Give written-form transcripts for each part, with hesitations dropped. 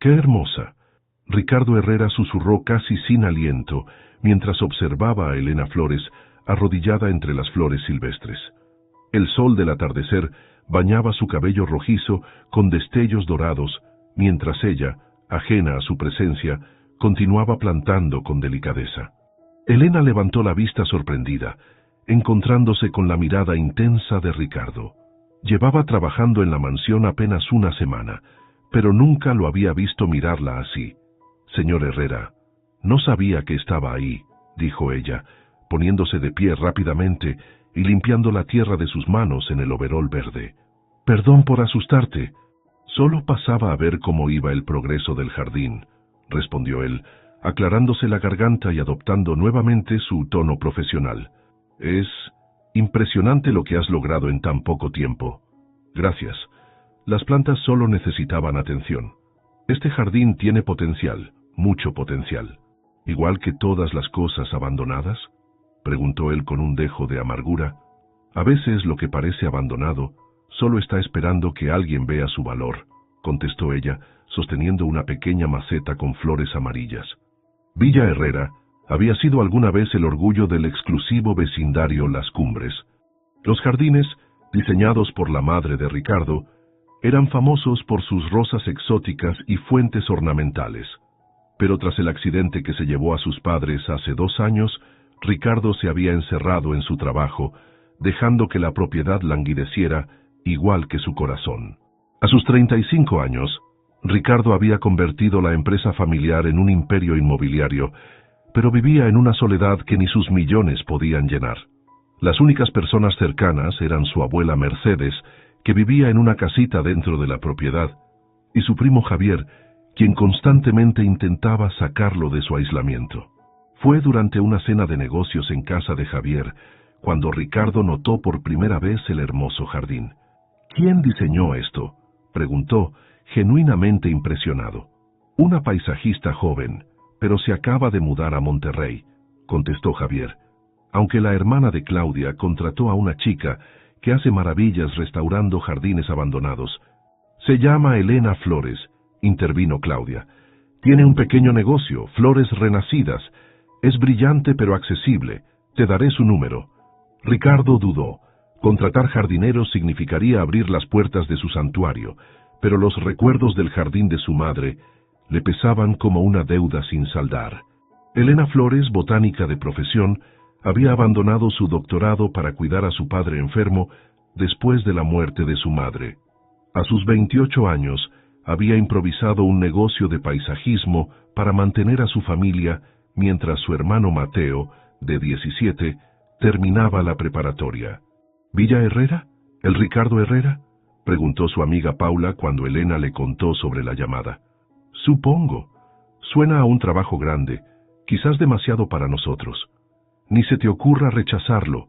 ¡Qué hermosa! Ricardo Herrera susurró casi sin aliento mientras observaba a Elena Flores arrodillada entre las flores silvestres. El sol del atardecer bañaba su cabello rojizo con destellos dorados, mientras ella, ajena a su presencia, continuaba plantando con delicadeza. Elena levantó la vista sorprendida, encontrándose con la mirada intensa de Ricardo. Llevaba trabajando en la mansión apenas una semana, pero nunca lo había visto mirarla así. «Señor Herrera, no sabía que estaba ahí», dijo ella, poniéndose de pie rápidamente y limpiando la tierra de sus manos en el overol verde. «Perdón por asustarte. Solo pasaba a ver cómo iba el progreso del jardín», respondió él, aclarándose la garganta y adoptando nuevamente su tono profesional. «Es impresionante lo que has logrado en tan poco tiempo». «Gracias. Las plantas solo necesitaban atención. Este jardín tiene potencial, mucho potencial. ¿Igual que todas las cosas abandonadas?», preguntó él con un dejo de amargura. «A veces lo que parece abandonado solo está esperando que alguien vea su valor», contestó ella, sosteniendo una pequeña maceta con flores amarillas. Villa Herrera había sido alguna vez el orgullo del exclusivo vecindario Las Cumbres. Los jardines, diseñados por la madre de Ricardo, eran famosos por sus rosas exóticas y fuentes ornamentales. Pero tras el accidente que se llevó a sus padres hace 2 años, Ricardo se había encerrado en su trabajo, dejando que la propiedad languideciera igual que su corazón. A sus 35 años, Ricardo había convertido la empresa familiar en un imperio inmobiliario, pero vivía en una soledad que ni sus millones podían llenar. Las únicas personas cercanas eran su abuela Mercedes, que vivía en una casita dentro de la propiedad, y su primo Javier, quien constantemente intentaba sacarlo de su aislamiento. Fue durante una cena de negocios en casa de Javier, cuando Ricardo notó por primera vez el hermoso jardín. «¿Quién diseñó esto?», preguntó, genuinamente impresionado. «Una paisajista joven, pero se acaba de mudar a Monterrey», contestó Javier, aunque la hermana de Claudia contrató a una chica que hace maravillas restaurando jardines abandonados. «Se llama Elena Flores», intervino Claudia. «Tiene un pequeño negocio, Flores Renacidas. Es brillante pero accesible. Te daré su número». Ricardo dudó. Contratar jardineros significaría abrir las puertas de su santuario, pero los recuerdos del jardín de su madre le pesaban como una deuda sin saldar. Elena Flores, botánica de profesión, había abandonado su doctorado para cuidar a su padre enfermo después de la muerte de su madre. A sus 28 años, había improvisado un negocio de paisajismo para mantener a su familia mientras su hermano Mateo, de 17, terminaba la preparatoria. «¿Villa Herrera? ¿El Ricardo Herrera?», preguntó su amiga Paula cuando Elena le contó sobre la llamada. «Supongo. Suena a un trabajo grande, quizás demasiado para nosotros. Ni se te ocurra rechazarlo.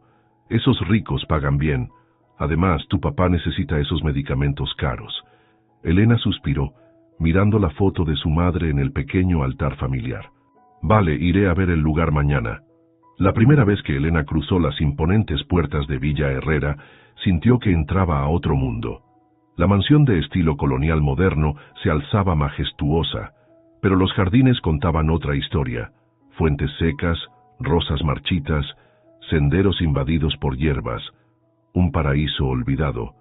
Esos ricos pagan bien. Además, tu papá necesita esos medicamentos caros». Elena suspiró, mirando la foto de su madre en el pequeño altar familiar. «Vale, iré a ver el lugar mañana». La primera vez que Elena cruzó las imponentes puertas de Villa Herrera, sintió que entraba a otro mundo. La mansión de estilo colonial moderno se alzaba majestuosa, pero los jardines contaban otra historia: fuentes secas, rosas marchitas, senderos invadidos por hierbas, un paraíso olvidado.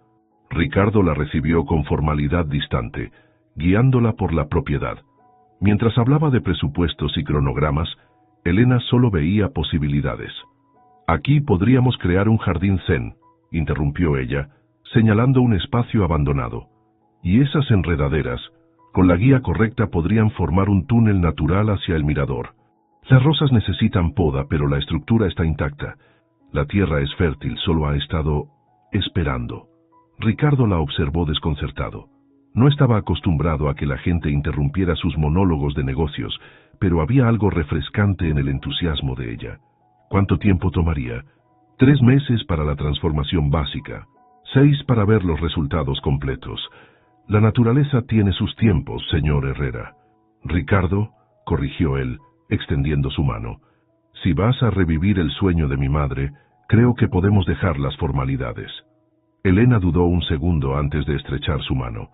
Ricardo la recibió con formalidad distante, guiándola por la propiedad. Mientras hablaba de presupuestos y cronogramas, Elena solo veía posibilidades. «Aquí podríamos crear un jardín zen», interrumpió ella, señalando un espacio abandonado. «Y esas enredaderas, con la guía correcta podrían formar un túnel natural hacia el mirador. Las rosas necesitan poda, pero la estructura está intacta. La tierra es fértil, solo ha estado esperando». Ricardo la observó desconcertado. No estaba acostumbrado a que la gente interrumpiera sus monólogos de negocios, pero había algo refrescante en el entusiasmo de ella. ¿Cuánto tiempo tomaría? 3 meses para la transformación básica, 6 para ver los resultados completos. La naturaleza tiene sus tiempos, señor Herrera. Ricardo, corrigió él, extendiendo su mano. Si vas a revivir el sueño de mi madre, creo que podemos dejar las formalidades. Elena dudó un segundo antes de estrechar su mano.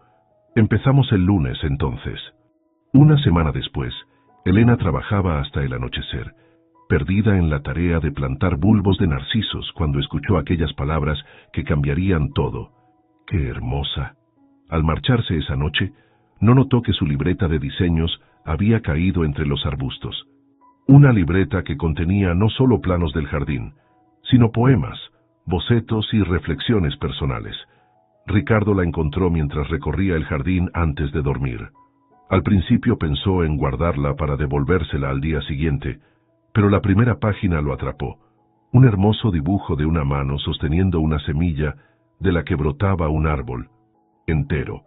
Empezamos el lunes, entonces. Una semana después, Elena trabajaba hasta el anochecer, perdida en la tarea de plantar bulbos de narcisos cuando escuchó aquellas palabras que cambiarían todo. ¡Qué hermosa! Al marcharse esa noche, no notó que su libreta de diseños había caído entre los arbustos. Una libreta que contenía no solo planos del jardín, sino poemas, bocetos y reflexiones personales. Ricardo la encontró mientras recorría el jardín antes de dormir. Al principio pensó en guardarla para devolvérsela al día siguiente, pero la primera página lo atrapó. Un hermoso dibujo de una mano sosteniendo una semilla de la que brotaba un árbol entero.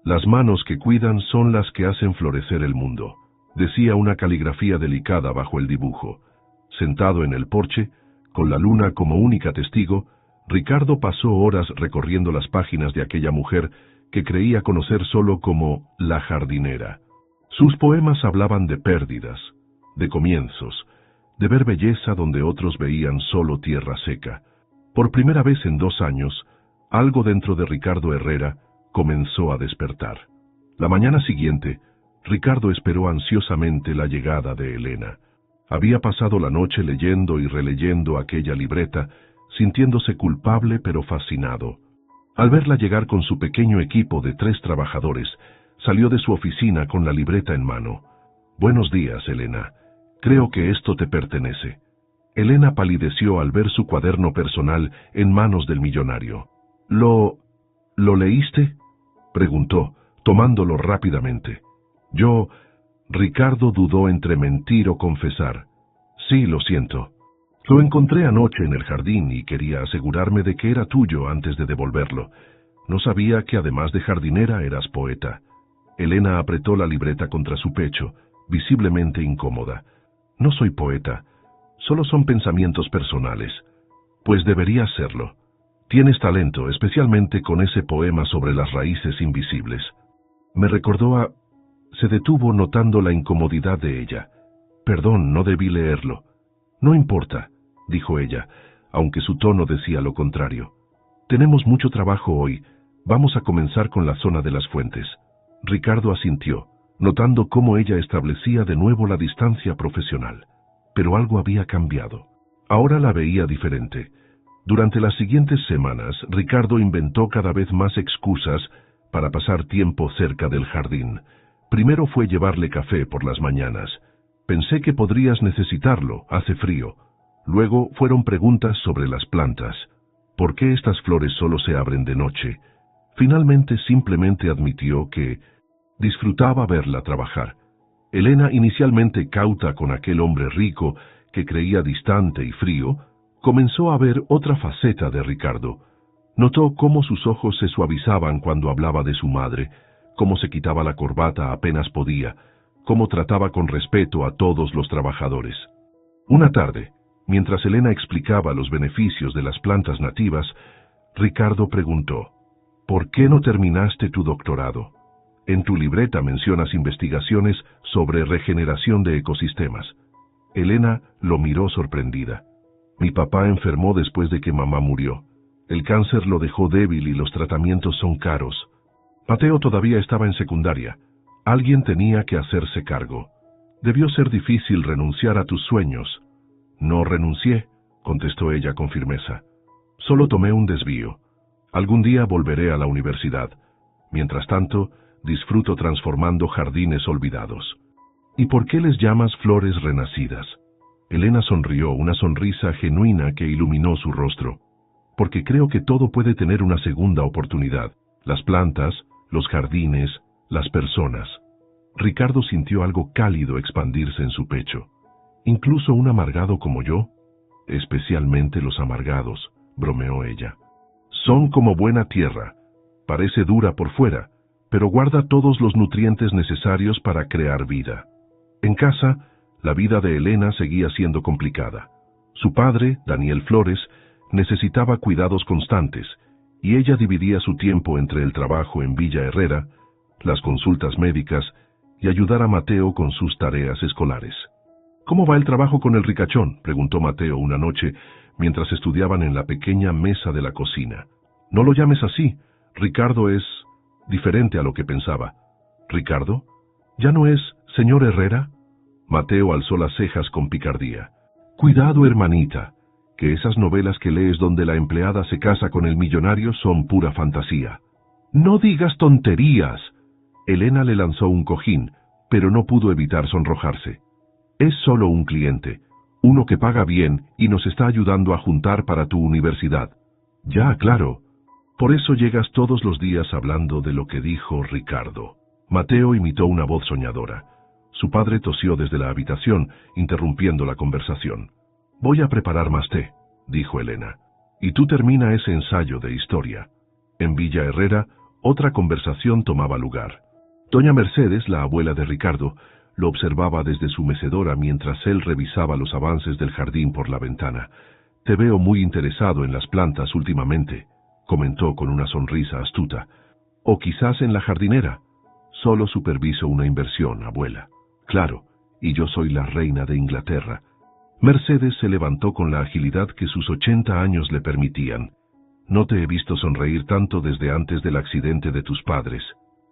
Las manos que cuidan son las que hacen florecer el mundo, decía una caligrafía delicada bajo el dibujo. Sentado en el porche, con la luna como única testigo, Ricardo pasó horas recorriendo las páginas de aquella mujer que creía conocer solo como la jardinera. Sus poemas hablaban de pérdidas, de comienzos, de ver belleza donde otros veían solo tierra seca. Por primera vez en 2 años, algo dentro de Ricardo Herrera comenzó a despertar. La mañana siguiente, Ricardo esperó ansiosamente la llegada de Elena. Había pasado la noche leyendo y releyendo aquella libreta, sintiéndose culpable pero fascinado. Al verla llegar con su pequeño equipo de 3 trabajadores, salió de su oficina con la libreta en mano. «Buenos días, Elena. Creo que esto te pertenece». Elena palideció al ver su cuaderno personal en manos del millonario. ¿Lo leíste?», preguntó, tomándolo rápidamente. Ricardo dudó entre mentir o confesar. «Sí, lo siento. Lo encontré anoche en el jardín y quería asegurarme de que era tuyo antes de devolverlo. No sabía que además de jardinera eras poeta». Elena apretó la libreta contra su pecho, visiblemente incómoda. «No soy poeta. Solo son pensamientos personales». «Pues deberías serlo. Tienes talento, especialmente con ese poema sobre las raíces invisibles». Me recordó a... Se detuvo notando la incomodidad de ella. «Perdón, no debí leerlo». «No importa», dijo ella, aunque su tono decía lo contrario. «Tenemos mucho trabajo hoy. Vamos a comenzar con la zona de las fuentes». Ricardo asintió, notando cómo ella establecía de nuevo la distancia profesional. Pero algo había cambiado. Ahora la veía diferente. Durante las siguientes semanas, Ricardo inventó cada vez más excusas para pasar tiempo cerca del jardín. Primero fue llevarle café por las mañanas. «Pensé que podrías necesitarlo, hace frío». Luego fueron preguntas sobre las plantas. ¿Por qué estas flores solo se abren de noche? Finalmente simplemente admitió que disfrutaba verla trabajar. Elena, inicialmente cauta con aquel hombre rico que creía distante y frío, comenzó a ver otra faceta de Ricardo. Notó cómo sus ojos se suavizaban cuando hablaba de su madre, cómo se quitaba la corbata apenas podía, cómo trataba con respeto a todos los trabajadores. Una tarde, mientras Elena explicaba los beneficios de las plantas nativas, Ricardo preguntó: «¿Por qué no terminaste tu doctorado? En tu libreta mencionas investigaciones sobre regeneración de ecosistemas». Elena lo miró sorprendida. «Mi papá enfermó después de que mamá murió. El cáncer lo dejó débil y los tratamientos son caros. Mateo todavía estaba en secundaria. Alguien tenía que hacerse cargo. Debió ser difícil renunciar a tus sueños». «No renuncié», contestó ella con firmeza. «Solo tomé un desvío. Algún día volveré a la universidad. Mientras tanto, disfruto transformando jardines olvidados». «¿Y por qué les llamas flores renacidas?». Elena sonrió, una sonrisa genuina que iluminó su rostro. «Porque creo que todo puede tener una segunda oportunidad. Las plantas, los jardines, las personas». Ricardo sintió algo cálido expandirse en su pecho. «¿Incluso un amargado como yo?». «Especialmente los amargados», bromeó ella. «Son como buena tierra. Parece dura por fuera, pero guarda todos los nutrientes necesarios para crear vida». En casa, la vida de Elena seguía siendo complicada. Su padre, Daniel Flores, necesitaba cuidados constantes, y ella dividía su tiempo entre el trabajo en Villa Herrera, las consultas médicas y ayudar a Mateo con sus tareas escolares. «¿Cómo va el trabajo con el ricachón?», preguntó Mateo una noche, mientras estudiaban en la pequeña mesa de la cocina. «No lo llames así. Ricardo es diferente a lo que pensaba». «¿Ricardo?». ¿Ya no es señor Herrera? Mateo alzó las cejas con picardía. Cuidado, hermanita, que esas novelas que lees donde la empleada se casa con el millonario son pura fantasía. No digas tonterías. Elena le lanzó un cojín, pero no pudo evitar sonrojarse. Es solo un cliente, uno que paga bien y nos está ayudando a juntar para tu universidad. Ya, claro. Por eso llegas todos los días hablando de lo que dijo Ricardo. Mateo imitó una voz soñadora. Su padre tosió desde la habitación, interrumpiendo la conversación. Voy a preparar más té, dijo Elena. Y tú termina ese ensayo de historia. En Villa Herrera, otra conversación tomaba lugar. Doña Mercedes, la abuela de Ricardo, lo observaba desde su mecedora mientras él revisaba los avances del jardín por la ventana. Te veo muy interesado en las plantas últimamente, comentó con una sonrisa astuta. O quizás en la jardinera. Solo superviso una inversión, abuela. Claro, y yo soy la reina de Inglaterra. Mercedes se levantó con la agilidad que sus 80 años le permitían. No te he visto sonreír tanto desde antes del accidente de tus padres.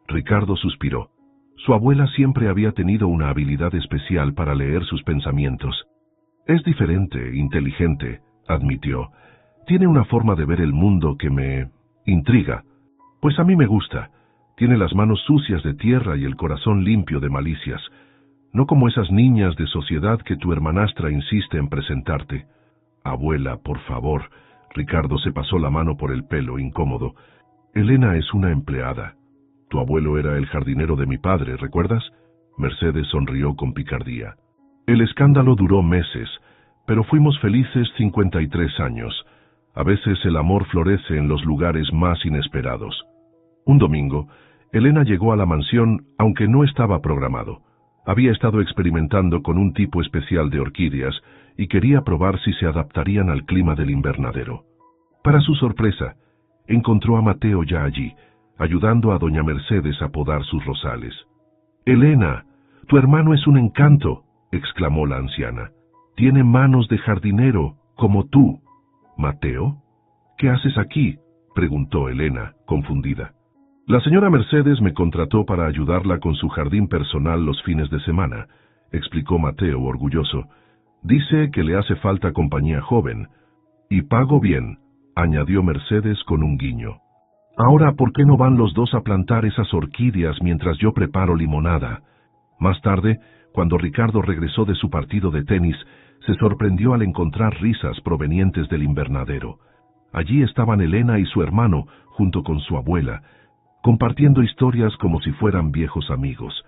Ricardo suspiró. Su abuela siempre había tenido una habilidad especial para leer sus pensamientos. Es diferente, inteligente, admitió. Tiene una forma de ver el mundo que me intriga. Pues a mí me gusta. Tiene las manos sucias de tierra y el corazón limpio de malicias. No como esas niñas de sociedad que tu hermanastra insiste en presentarte. Abuela, por favor. Ricardo se pasó la mano por el pelo, incómodo. Elena es una empleada. Tu abuelo era el jardinero de mi padre, ¿recuerdas? Mercedes sonrió con picardía. El escándalo duró meses, pero fuimos felices 53 años. A veces el amor florece en los lugares más inesperados. Un domingo, Elena llegó a la mansión, aunque no estaba programado. Había estado experimentando con un tipo especial de orquídeas y quería probar si se adaptarían al clima del invernadero. Para su sorpresa, encontró a Mateo ya allí, ayudando a doña Mercedes a podar sus rosales. «Elena, tu hermano es un encanto», exclamó la anciana. «Tiene manos de jardinero, como tú». «¿Mateo? ¿Qué haces aquí?», preguntó Elena, confundida. «La señora Mercedes me contrató para ayudarla con su jardín personal los fines de semana», explicó Mateo orgulloso. «Dice que le hace falta compañía joven. Y pago bien», añadió Mercedes con un guiño. «Ahora, ¿por qué no van los dos a plantar esas orquídeas mientras yo preparo limonada?» Más tarde, cuando Ricardo regresó de su partido de tenis, se sorprendió al encontrar risas provenientes del invernadero. Allí estaban Elena y su hermano, junto con su abuela, compartiendo historias como si fueran viejos amigos.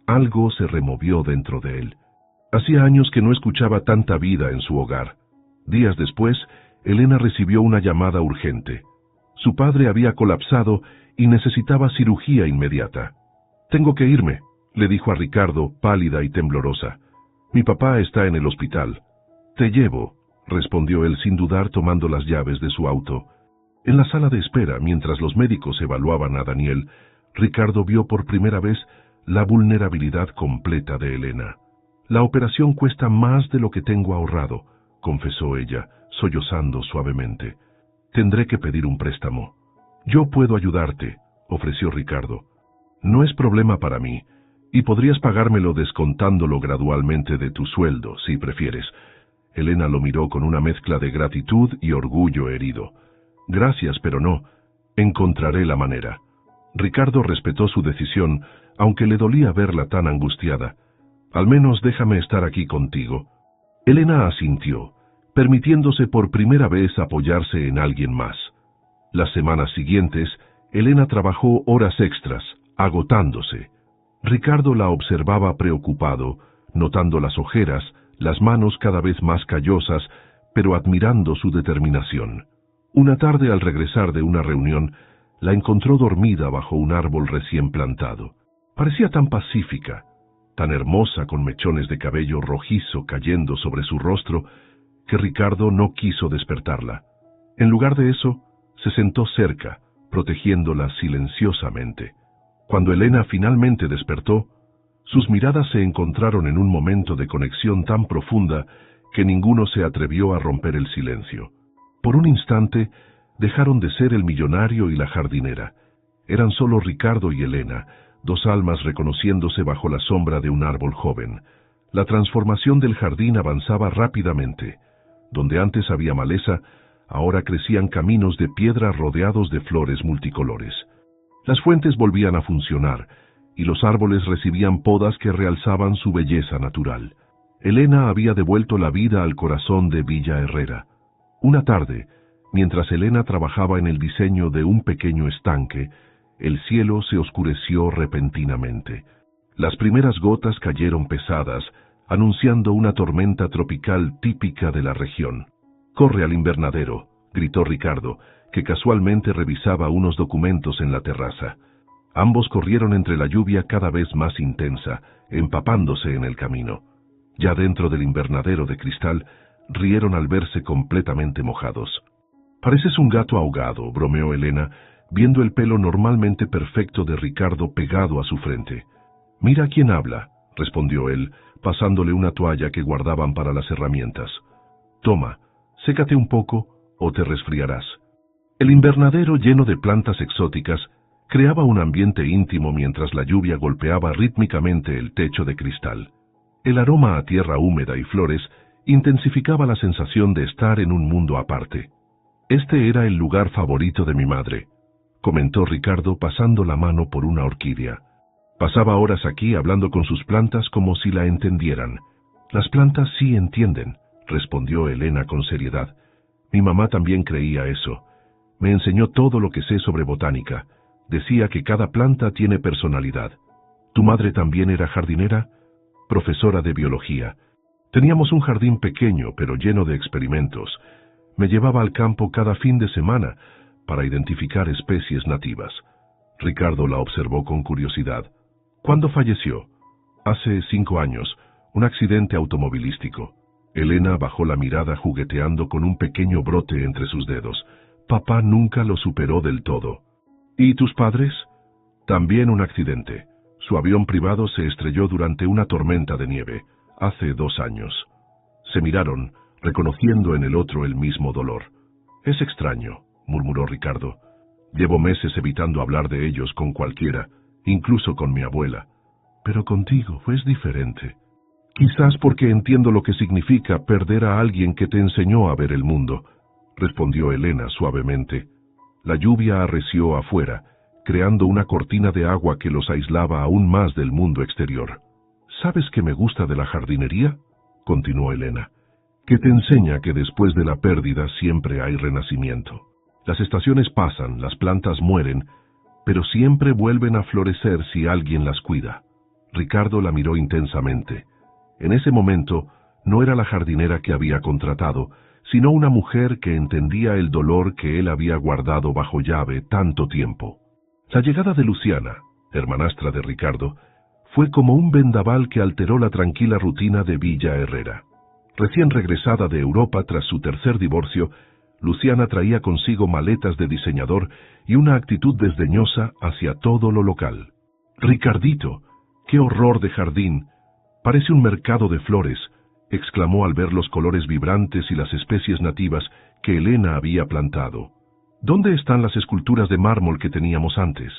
Algo se removió dentro de él. Hacía años que no escuchaba tanta vida en su hogar. Días después, Elena recibió una llamada urgente. Su padre había colapsado y necesitaba cirugía inmediata. «Tengo que irme», le dijo a Ricardo, pálida y temblorosa. «Mi papá está en el hospital». «Te llevo», respondió él sin dudar tomando las llaves de su auto. En la sala de espera, mientras los médicos evaluaban a Daniel, Ricardo vio por primera vez la vulnerabilidad completa de Elena. «La operación cuesta más de lo que tengo ahorrado», confesó ella, sollozando suavemente. «Tendré que pedir un préstamo». «Yo puedo ayudarte», ofreció Ricardo. «No es problema para mí, y podrías pagármelo descontándolo gradualmente de tu sueldo, si prefieres». Elena lo miró con una mezcla de gratitud y orgullo herido. «Gracias, pero no. Encontraré la manera». Ricardo respetó su decisión, aunque le dolía verla tan angustiada. «Al menos déjame estar aquí contigo». Elena asintió, permitiéndose por primera vez apoyarse en alguien más. Las semanas siguientes, Elena trabajó horas extras, agotándose. Ricardo la observaba preocupado, notando las ojeras, las manos cada vez más callosas, pero admirando su determinación. Una tarde, al regresar de una reunión, la encontró dormida bajo un árbol recién plantado. Parecía tan pacífica, tan hermosa con mechones de cabello rojizo cayendo sobre su rostro, que Ricardo no quiso despertarla. En lugar de eso, se sentó cerca, protegiéndola silenciosamente. Cuando Elena finalmente despertó, sus miradas se encontraron en un momento de conexión tan profunda que ninguno se atrevió a romper el silencio. Por un instante, dejaron de ser el millonario y la jardinera. Eran solo Ricardo y Elena, dos almas reconociéndose bajo la sombra de un árbol joven. La transformación del jardín avanzaba rápidamente. Donde antes había maleza, ahora crecían caminos de piedra rodeados de flores multicolores. Las fuentes volvían a funcionar, y los árboles recibían podas que realzaban su belleza natural. Elena había devuelto la vida al corazón de Villa Herrera. Una tarde, mientras Elena trabajaba en el diseño de un pequeño estanque, el cielo se oscureció repentinamente. Las primeras gotas cayeron pesadas, anunciando una tormenta tropical típica de la región. «Corre al invernadero», gritó Ricardo, que casualmente revisaba unos documentos en la terraza. Ambos corrieron entre la lluvia cada vez más intensa, empapándose en el camino. Ya dentro del invernadero de cristal, rieron al verse completamente mojados. «Pareces un gato ahogado», bromeó Elena, viendo el pelo normalmente perfecto de Ricardo pegado a su frente. «Mira quién habla», respondió él, pasándole una toalla que guardaban para las herramientas. «Toma, sécate un poco o te resfriarás». El invernadero, lleno de plantas exóticas, creaba un ambiente íntimo mientras la lluvia golpeaba rítmicamente el techo de cristal. El aroma a tierra húmeda y flores intensificaba la sensación de estar en un mundo aparte. «Este era el lugar favorito de mi madre», comentó Ricardo pasando la mano por una orquídea. «Pasaba horas aquí hablando con sus plantas como si la entendieran». «Las plantas sí entienden», respondió Elena con seriedad. «Mi mamá también creía eso. Me enseñó todo lo que sé sobre botánica. Decía que cada planta tiene personalidad». «¿Tu madre también era jardinera?» «Profesora de biología. Teníamos un jardín pequeño, pero lleno de experimentos. Me llevaba al campo cada fin de semana para identificar especies nativas». Ricardo la observó con curiosidad. «¿Cuándo falleció?» «Hace 5 años, un accidente automovilístico». Elena bajó la mirada jugueteando con un pequeño brote entre sus dedos. «Papá nunca lo superó del todo». «¿Y tus padres?» «También un accidente. Su avión privado se estrelló durante una tormenta de nieve, hace 2 años». Se miraron, reconociendo en el otro el mismo dolor. «Es extraño», murmuró Ricardo. «Llevo meses evitando hablar de ellos con cualquiera, incluso con mi abuela. Pero contigo es diferente. Quizás porque entiendo lo que significa perder a alguien que te enseñó a ver el mundo», respondió Elena suavemente. La lluvia arreció afuera, creando una cortina de agua que los aislaba aún más del mundo exterior. «¿Sabes qué me gusta de la jardinería?», continuó Elena. «Que te enseña que después de la pérdida siempre hay renacimiento. Las estaciones pasan, las plantas mueren, pero siempre vuelven a florecer si alguien las cuida». Ricardo la miró intensamente. En ese momento, no era la jardinera que había contratado, sino una mujer que entendía el dolor que él había guardado bajo llave tanto tiempo. La llegada de Luciana, hermanastra de Ricardo, fue como un vendaval que alteró la tranquila rutina de Villa Herrera. Recién regresada de Europa tras su tercer divorcio, Luciana traía consigo maletas de diseñador y una actitud desdeñosa hacia todo lo local. «Ricardito, qué horror de jardín. Parece un mercado de flores», exclamó al ver los colores vibrantes y las especies nativas que Elena había plantado. «¿Dónde están las esculturas de mármol que teníamos antes?»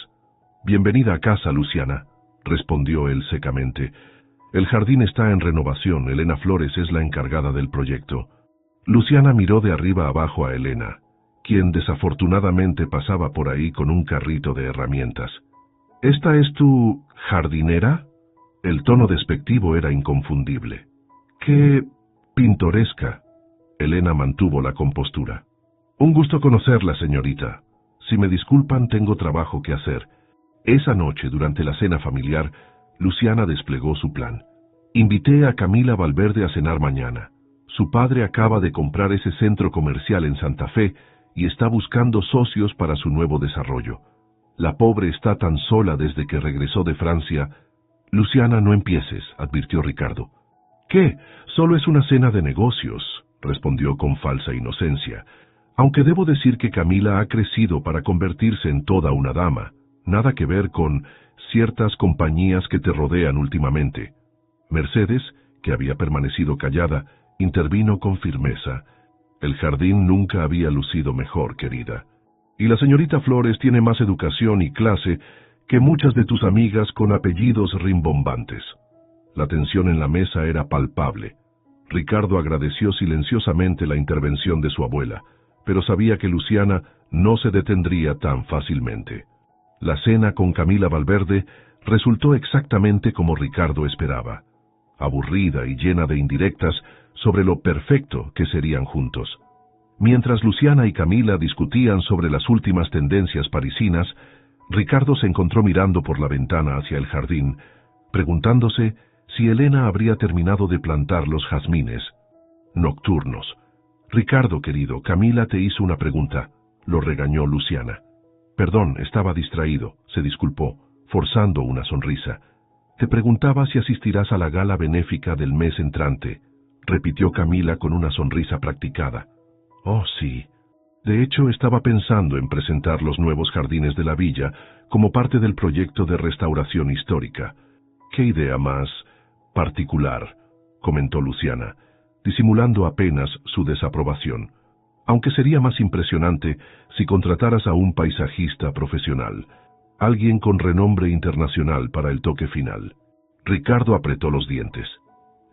«Bienvenida a casa, Luciana», respondió él secamente. «El jardín está en renovación. Elena Flores es la encargada del proyecto». Luciana miró de arriba abajo a Elena, quien desafortunadamente pasaba por ahí con un carrito de herramientas. «¿Esta es tu jardinera?» El tono despectivo era inconfundible. «¡Qué pintoresca!» Elena mantuvo la compostura. «Un gusto conocerla, señorita. Si me disculpan, tengo trabajo que hacer». Esa noche, durante la cena familiar, Luciana desplegó su plan. «Invité a Camila Valverde a cenar mañana. Su padre acaba de comprar ese centro comercial en Santa Fe y está buscando socios para su nuevo desarrollo. La pobre está tan sola desde que regresó de Francia». «Luciana, no empieces», advirtió Ricardo. «¿Qué? Solo es una cena de negocios», respondió con falsa inocencia. «Aunque debo decir que Camila ha crecido para convertirse en toda una dama. Nada que ver con ciertas compañías que te rodean últimamente». Mercedes, que había permanecido callada, intervino con firmeza. «El jardín nunca había lucido mejor, querida. Y la señorita Flores tiene más educación y clase que muchas de tus amigas con apellidos rimbombantes. La tensión en la mesa era palpable. Ricardo agradeció silenciosamente la intervención de su abuela, pero sabía que Luciana no se detendría tan fácilmente. La cena con Camila Valverde resultó exactamente como Ricardo esperaba, aburrida y llena de indirectas sobre lo perfecto que serían juntos. Mientras Luciana y Camila discutían sobre las últimas tendencias parisinas, Ricardo se encontró mirando por la ventana hacia el jardín, preguntándose si Elena habría terminado de plantar los jazmines nocturnos. «Ricardo, querido, Camila te hizo una pregunta», lo regañó Luciana. «Perdón, estaba distraído», se disculpó, forzando una sonrisa. «Te preguntaba si asistirás a la gala benéfica del mes entrante», repitió Camila con una sonrisa practicada. «Oh, sí. De hecho, estaba pensando en presentar los nuevos jardines de la villa como parte del proyecto de restauración histórica». «Qué idea más particular», comentó Luciana, disimulando apenas su desaprobación. «Aunque sería más impresionante si contrataras a un paisajista profesional, alguien con renombre internacional para el toque final». Ricardo apretó los dientes.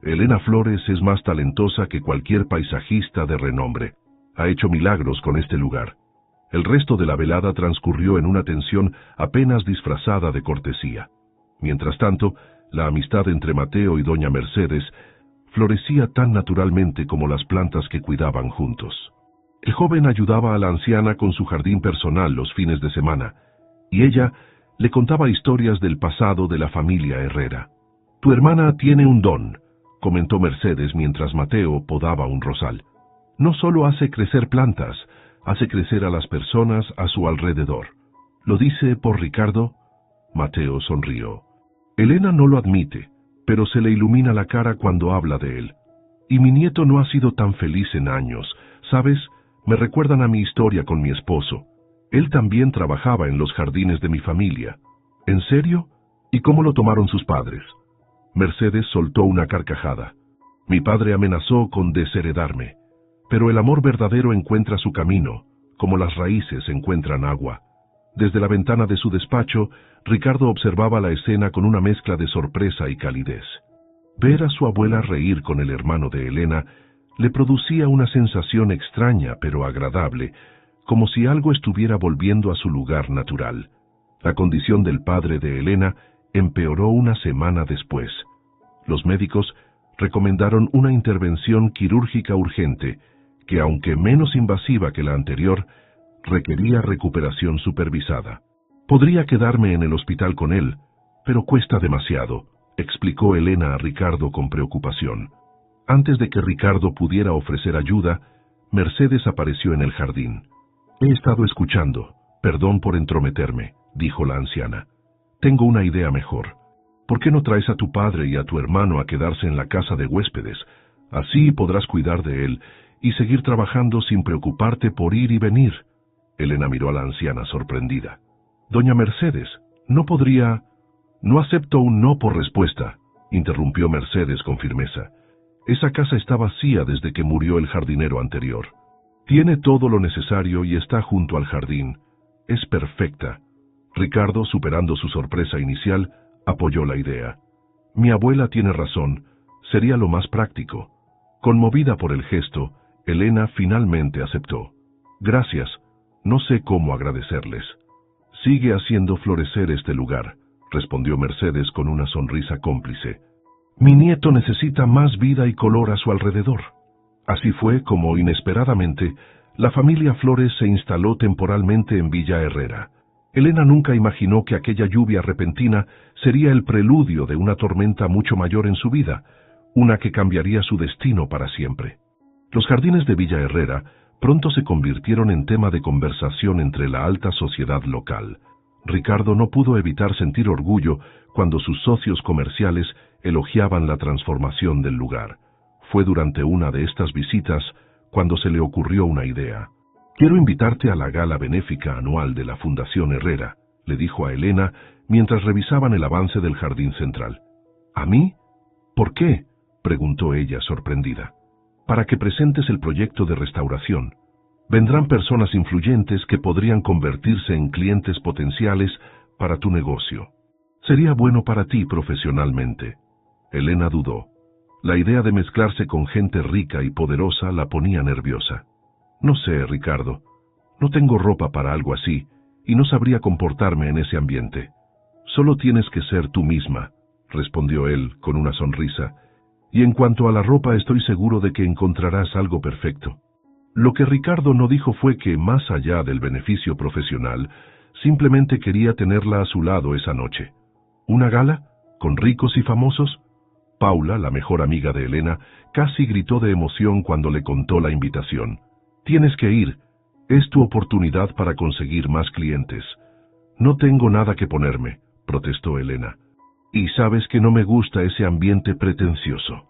«Elena Flores es más talentosa que cualquier paisajista de renombre. Ha hecho milagros con este lugar». El resto de la velada transcurrió en una tensión apenas disfrazada de cortesía. Mientras tanto, la amistad entre Mateo y doña Mercedes florecía tan naturalmente como las plantas que cuidaban juntos. El joven ayudaba a la anciana con su jardín personal los fines de semana, y ella le contaba historias del pasado de la familia Herrera. «Tu hermana tiene un don», comentó Mercedes mientras Mateo podaba un rosal. «No solo hace crecer plantas, hace crecer a las personas a su alrededor». «¿Lo dice por Ricardo?» Mateo sonrió. «Elena no lo admite, pero se le ilumina la cara cuando habla de él. Y mi nieto no ha sido tan feliz en años. ¿Sabes? Me recuerdan a mi historia con mi esposo. Él también trabajaba en los jardines de mi familia». «¿En serio? ¿Y cómo lo tomaron sus padres?» Mercedes soltó una carcajada. «Mi padre amenazó con desheredarme. Pero el amor verdadero encuentra su camino, como las raíces encuentran agua». Desde la ventana de su despacho, Ricardo observaba la escena con una mezcla de sorpresa y calidez. Ver a su abuela reír con el hermano de Elena le producía una sensación extraña pero agradable, como si algo estuviera volviendo a su lugar natural. La condición del padre de Elena empeoró una semana después. Los médicos recomendaron una intervención quirúrgica urgente, que aunque menos invasiva que la anterior, requería recuperación supervisada. «Podría quedarme en el hospital con él, pero cuesta demasiado», explicó Elena a Ricardo con preocupación. Antes de que Ricardo pudiera ofrecer ayuda, Mercedes apareció en el jardín. «He estado escuchando. Perdón por entrometerme», dijo la anciana. «Tengo una idea mejor. ¿Por qué no traes a tu padre y a tu hermano a quedarse en la casa de huéspedes? Así podrás cuidar de él y seguir trabajando sin preocuparte por ir y venir». Elena miró a la anciana sorprendida. «Doña Mercedes, no podría...» «No acepto un no por respuesta», interrumpió Mercedes con firmeza. «Esa casa está vacía desde que murió el jardinero anterior. Tiene todo lo necesario y está junto al jardín. Es perfecta». Ricardo, superando su sorpresa inicial, apoyó la idea. «Mi abuela tiene razón. Sería lo más práctico». Conmovida por el gesto, Elena finalmente aceptó. «Gracias. No sé cómo agradecerles». «Sigue haciendo florecer este lugar», respondió Mercedes con una sonrisa cómplice. «Mi nieto necesita más vida y color a su alrededor». Así fue como, inesperadamente, la familia Flores se instaló temporalmente en Villa Herrera. Elena nunca imaginó que aquella lluvia repentina sería el preludio de una tormenta mucho mayor en su vida, una que cambiaría su destino para siempre. Los jardines de Villa Herrera pronto se convirtieron en tema de conversación entre la alta sociedad local. Ricardo no pudo evitar sentir orgullo cuando sus socios comerciales elogiaban la transformación del lugar. Fue durante una de estas visitas cuando se le ocurrió una idea. «Quiero invitarte a la gala benéfica anual de la Fundación Herrera», le dijo a Elena mientras revisaban el avance del jardín central. «¿A mí? ¿Por qué?», preguntó ella sorprendida. «Para que presentes el proyecto de restauración. Vendrán personas influyentes que podrían convertirse en clientes potenciales para tu negocio. Sería bueno para ti profesionalmente. Elena dudó. La idea de mezclarse con gente rica y poderosa la ponía nerviosa. No sé, Ricardo. No tengo ropa para algo así, y no sabría comportarme en ese ambiente. Solo tienes que ser tú misma, respondió él con una sonrisa, y en cuanto a la ropa estoy seguro de que encontrarás algo perfecto. Lo que Ricardo no dijo fue que, más allá del beneficio profesional, simplemente quería tenerla a su lado esa noche. ¿Una gala? ¿Con ricos y famosos? Paula, la mejor amiga de Elena, casi gritó de emoción cuando le contó la invitación. Tienes que ir. Es tu oportunidad para conseguir más clientes. No tengo nada que ponerme, protestó Elena. Y sabes que no me gusta ese ambiente pretencioso.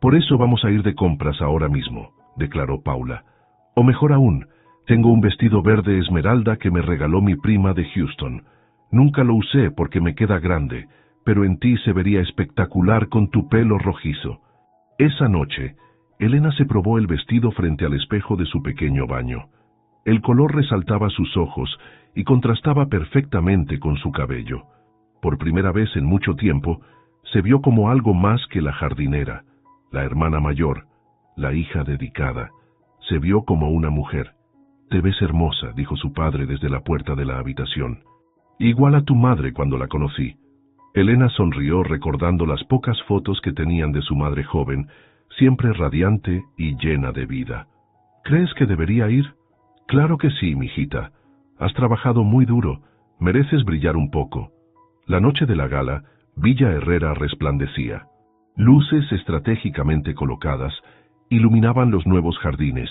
Por eso vamos a ir de compras ahora mismo, declaró Paula. O mejor aún, tengo un vestido verde esmeralda que me regaló mi prima de Houston. Nunca lo usé porque me queda grande, pero en ti se vería espectacular con tu pelo rojizo. Esa noche, Elena se probó el vestido frente al espejo de su pequeño baño. El color resaltaba sus ojos y contrastaba perfectamente con su cabello. Por primera vez en mucho tiempo, se vio como algo más que la jardinera, la hermana mayor, la hija dedicada. Se vio como una mujer. Te ves hermosa, dijo su padre desde la puerta de la habitación. Igual a tu madre cuando la conocí. Elena sonrió recordando las pocas fotos que tenían de su madre joven, siempre radiante y llena de vida. ¿Crees que debería ir? Claro que sí, mijita. Has trabajado muy duro. Mereces brillar un poco. La noche de la gala, Villa Herrera resplandecía. Luces estratégicamente colocadas iluminaban los nuevos jardines,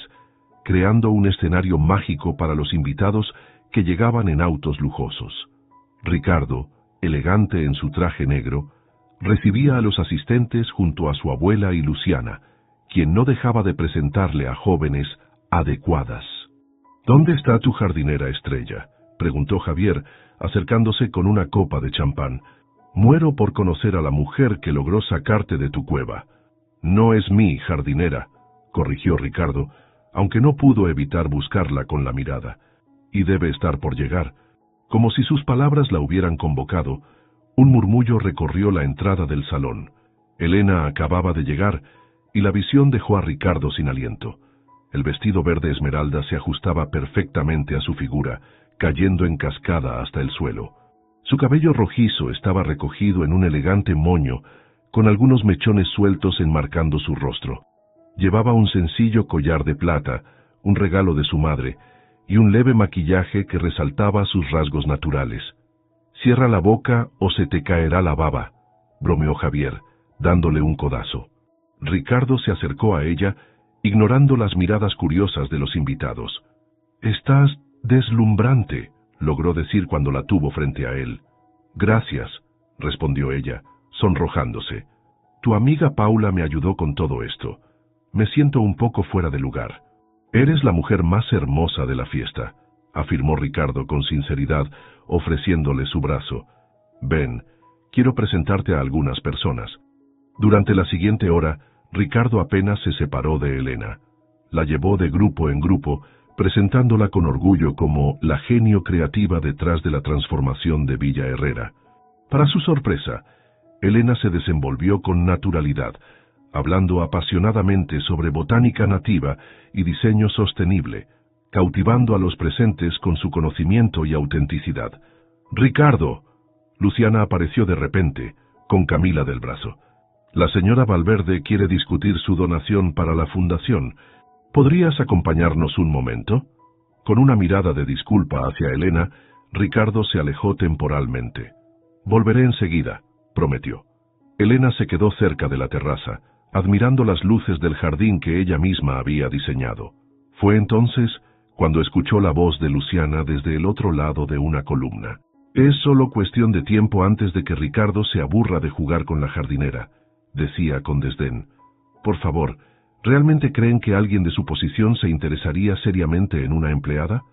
creando un escenario mágico para los invitados que llegaban en autos lujosos. Ricardo, elegante en su traje negro, recibía a los asistentes junto a su abuela y Luciana, quien no dejaba de presentarle a jóvenes adecuadas. ¿Dónde está tu jardinera estrella?, preguntó Javier, acercándose con una copa de champán. Muero por conocer a la mujer que logró sacarte de tu cueva. No es mi jardinera, corrigió Ricardo, aunque no pudo evitar buscarla con la mirada. Y debe estar por llegar. Como si sus palabras la hubieran convocado, un murmullo recorrió la entrada del salón. Elena acababa de llegar, y la visión dejó a Ricardo sin aliento. El vestido verde esmeralda se ajustaba perfectamente a su figura, cayendo en cascada hasta el suelo. Su cabello rojizo estaba recogido en un elegante moño, con algunos mechones sueltos enmarcando su rostro. Llevaba un sencillo collar de plata, un regalo de su madre, y un leve maquillaje que resaltaba sus rasgos naturales. «Cierra la boca o se te caerá la baba», bromeó Javier, dándole un codazo. Ricardo se acercó a ella, ignorando las miradas curiosas de los invitados. «Estás deslumbrante», logró decir cuando la tuvo frente a él. «Gracias», respondió ella, sonrojándose. «Tu amiga Paula me ayudó con todo esto. Me siento un poco fuera de lugar». «Eres la mujer más hermosa de la fiesta», afirmó Ricardo con sinceridad, ofreciéndole su brazo. «Ven, quiero presentarte a algunas personas». Durante la siguiente hora, Ricardo apenas se separó de Elena. La llevó de grupo en grupo, presentándola con orgullo como la genio creativa detrás de la transformación de Villa Herrera. Para su sorpresa, Elena se desenvolvió con naturalidad, hablando apasionadamente sobre botánica nativa y diseño sostenible, cautivando a los presentes con su conocimiento y autenticidad. «¡Ricardo!», Luciana apareció de repente, con Camila del brazo. «La señora Valverde quiere discutir su donación para la fundación. ¿Podrías acompañarnos un momento?». Con una mirada de disculpa hacia Elena, Ricardo se alejó temporalmente. «Volveré enseguida», prometió. Elena se quedó cerca de la terraza, admirando las luces del jardín que ella misma había diseñado. Fue entonces cuando escuchó la voz de Luciana desde el otro lado de una columna. «Es solo cuestión de tiempo antes de que Ricardo se aburra de jugar con la jardinera», decía con desdén. «Por favor, ¿realmente creen que alguien de su posición se interesaría seriamente en una empleada?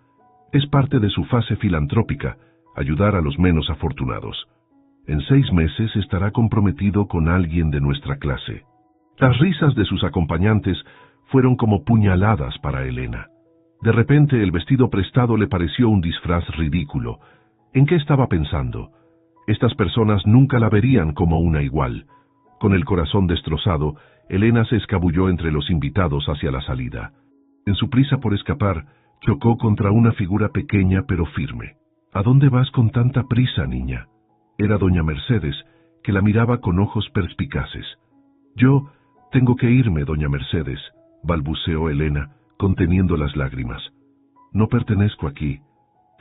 Es parte de su fase filantrópica, ayudar a los menos afortunados. En 6 meses estará comprometido con alguien de nuestra clase». Las risas de sus acompañantes fueron como puñaladas para Elena. De repente el vestido prestado le pareció un disfraz ridículo. ¿En qué estaba pensando? Estas personas nunca la verían como una igual. Con el corazón destrozado, Elena se escabulló entre los invitados hacia la salida. En su prisa por escapar, chocó contra una figura pequeña pero firme. ¿A dónde vas con tanta prisa, niña? Era doña Mercedes, que la miraba con ojos perspicaces. Yo tengo que irme, doña Mercedes, balbuceó Elena, conteniendo las lágrimas. No pertenezco aquí.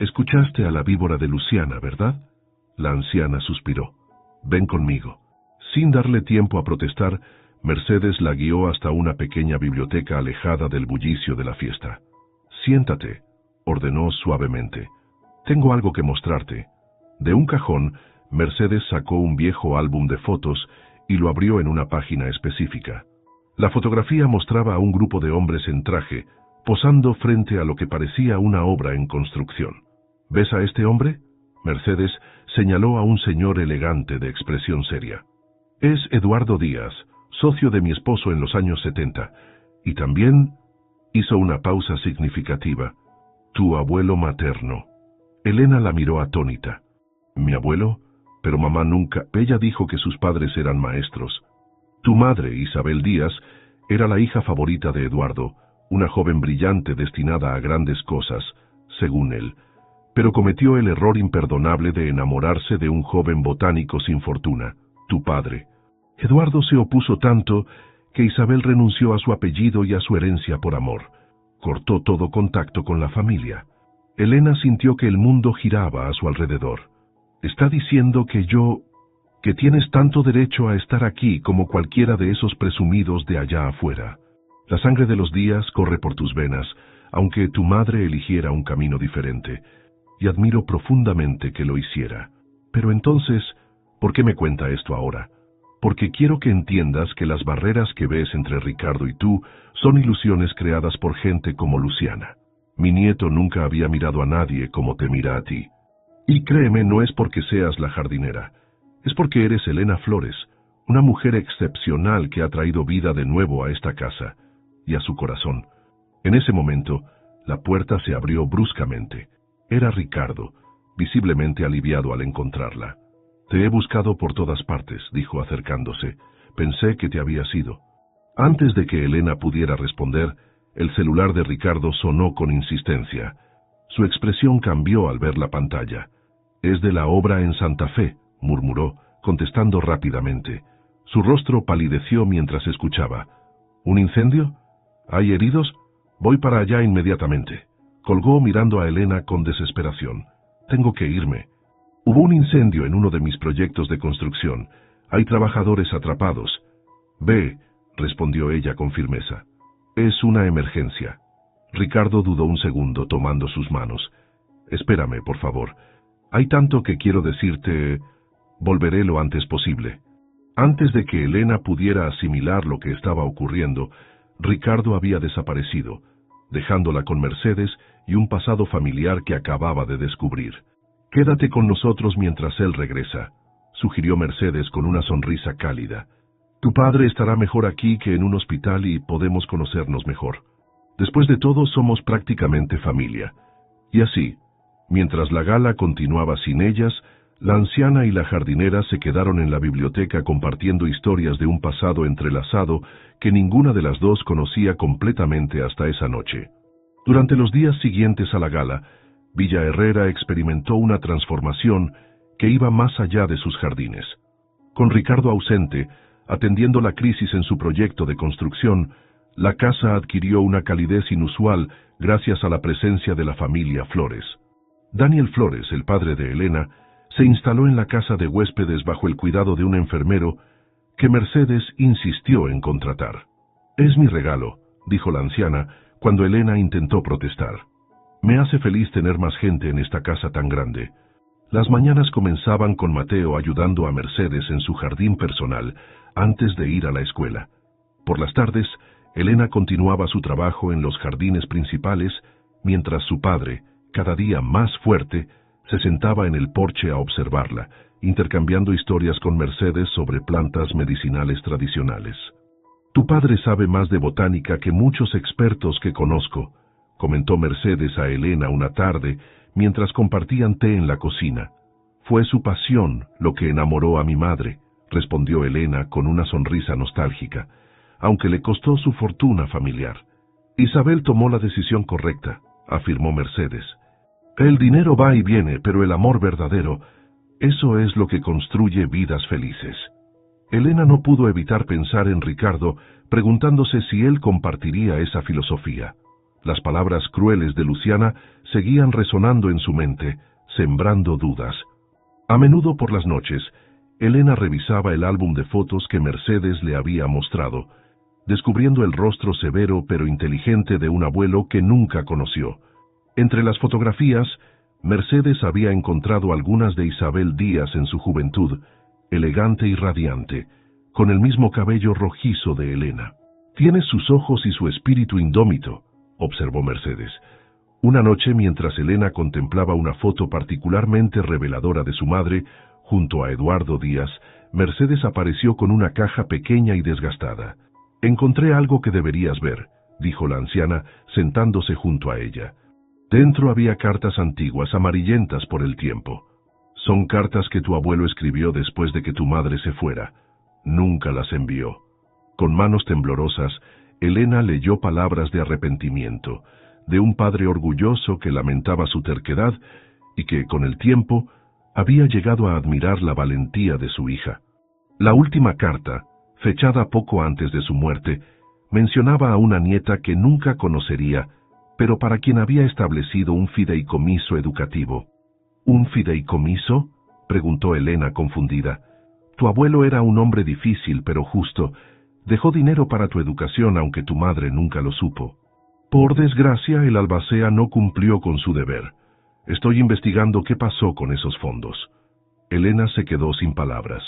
Escuchaste a la víbora de Luciana, ¿verdad? La anciana suspiró. Ven conmigo. Sin darle tiempo a protestar, Mercedes la guió hasta una pequeña biblioteca alejada del bullicio de la fiesta. Siéntate, ordenó suavemente. Tengo algo que mostrarte. De un cajón, Mercedes sacó un viejo álbum de fotos y lo abrió en una página específica. La fotografía mostraba a un grupo de hombres en traje, posando frente a lo que parecía una obra en construcción. ¿Ves a este hombre? Mercedes señaló a un señor elegante de expresión seria. Es Eduardo Díaz, socio de mi esposo en los años 70, y también hizo una pausa significativa. Tu abuelo materno. Elena la miró atónita. ¿Mi abuelo? Pero mamá nunca... Ella dijo que sus padres eran maestros. Tu madre, Isabel Díaz, era la hija favorita de Eduardo, una joven brillante destinada a grandes cosas, según él, pero cometió el error imperdonable de enamorarse de un joven botánico sin fortuna, tu padre. Eduardo se opuso tanto que Isabel renunció a su apellido y a su herencia por amor. Cortó todo contacto con la familia. Elena sintió que el mundo giraba a su alrededor. Está diciendo que tienes tanto derecho a estar aquí como cualquiera de esos presumidos de allá afuera. La sangre de los Díaz corre por tus venas, aunque tu madre eligiera un camino diferente, y admiro profundamente que lo hiciera. Pero entonces, ¿por qué me cuenta esto ahora? Porque quiero que entiendas que las barreras que ves entre Ricardo y tú son ilusiones creadas por gente como Luciana. Mi nieto nunca había mirado a nadie como te mira a ti. Y créeme, no es porque seas la jardinera. Es porque eres Elena Flores, una mujer excepcional que ha traído vida de nuevo a esta casa y a su corazón. En ese momento, la puerta se abrió bruscamente. Era Ricardo, visiblemente aliviado al encontrarla. Te he buscado por todas partes, dijo acercándose. Pensé que te habías ido. Antes de que Elena pudiera responder, el celular de Ricardo sonó con insistencia. Su expresión cambió al ver la pantalla. Es de la obra en Santa Fe, murmuró, contestando rápidamente. Su rostro palideció mientras escuchaba. ¿Un incendio? ¿Hay heridos? Voy para allá inmediatamente. Colgó mirando a Elena con desesperación. Tengo que irme. Hubo un incendio en uno de mis proyectos de construcción. Hay trabajadores atrapados. Ve, respondió ella con firmeza. Es una emergencia. Ricardo dudó un segundo tomando sus manos. Espérame, por favor. Hay tanto que quiero decirte... Volveré lo antes posible. Antes de que Elena pudiera asimilar lo que estaba ocurriendo, Ricardo había desaparecido, dejándola con Mercedes y un pasado familiar que acababa de descubrir. Quédate con nosotros mientras él regresa, sugirió Mercedes con una sonrisa cálida. Tu padre estará mejor aquí que en un hospital y podemos conocernos mejor. Después de todo, somos prácticamente familia. Y así, mientras la gala continuaba sin ellas, la anciana y la jardinera se quedaron en la biblioteca compartiendo historias de un pasado entrelazado que ninguna de las dos conocía completamente hasta esa noche. Durante los días siguientes a la gala, Villa Herrera experimentó una transformación que iba más allá de sus jardines. Con Ricardo ausente, atendiendo la crisis en su proyecto de construcción, la casa adquirió una calidez inusual gracias a la presencia de la familia Flores. Daniel Flores, el padre de Elena, se instaló en la casa de huéspedes bajo el cuidado de un enfermero que Mercedes insistió en contratar. Es mi regalo, dijo la anciana cuando Elena intentó protestar. Me hace feliz tener más gente en esta casa tan grande. Las mañanas comenzaban con Mateo ayudando a Mercedes en su jardín personal antes de ir a la escuela. Por las tardes, Elena continuaba su trabajo en los jardines principales, mientras su padre, cada día más fuerte, se sentaba en el porche a observarla, intercambiando historias con Mercedes sobre plantas medicinales tradicionales. Tu padre sabe más de botánica que muchos expertos que conozco, comentó Mercedes a Elena una tarde, mientras compartían té en la cocina. Fue su pasión lo que enamoró a mi madre, respondió Elena con una sonrisa nostálgica, aunque le costó su fortuna familiar. Isabel tomó la decisión correcta, afirmó Mercedes. El dinero va y viene, pero el amor verdadero, eso es lo que construye vidas felices. Elena no pudo evitar pensar en Ricardo, preguntándose si él compartiría esa filosofía. Las palabras crueles de Luciana seguían resonando en su mente, sembrando dudas. A menudo por las noches, Elena revisaba el álbum de fotos que Mercedes le había mostrado, descubriendo el rostro severo pero inteligente de un abuelo que nunca conoció. Entre las fotografías, Mercedes había encontrado algunas de Isabel Díaz en su juventud, elegante y radiante, con el mismo cabello rojizo de Elena. «Tienes sus ojos y su espíritu indómito», observó Mercedes. Una noche, mientras Elena contemplaba una foto particularmente reveladora de su madre, junto a Eduardo Díaz, Mercedes apareció con una caja pequeña y desgastada. «Encontré algo que deberías ver», dijo la anciana, sentándose junto a ella. Dentro había cartas antiguas, amarillentas por el tiempo. Son cartas que tu abuelo escribió después de que tu madre se fuera. Nunca las envió. Con manos temblorosas, Elena leyó palabras de arrepentimiento, de un padre orgulloso que lamentaba su terquedad y que, con el tiempo, había llegado a admirar la valentía de su hija. La última carta, fechada poco antes de su muerte, mencionaba a una nieta que nunca conocería, pero para quien había establecido un fideicomiso educativo. ¿Un fideicomiso?, preguntó Elena confundida. Tu abuelo era un hombre difícil pero justo. Dejó dinero para tu educación aunque tu madre nunca lo supo. Por desgracia, el albacea no cumplió con su deber. Estoy investigando qué pasó con esos fondos. Elena se quedó sin palabras.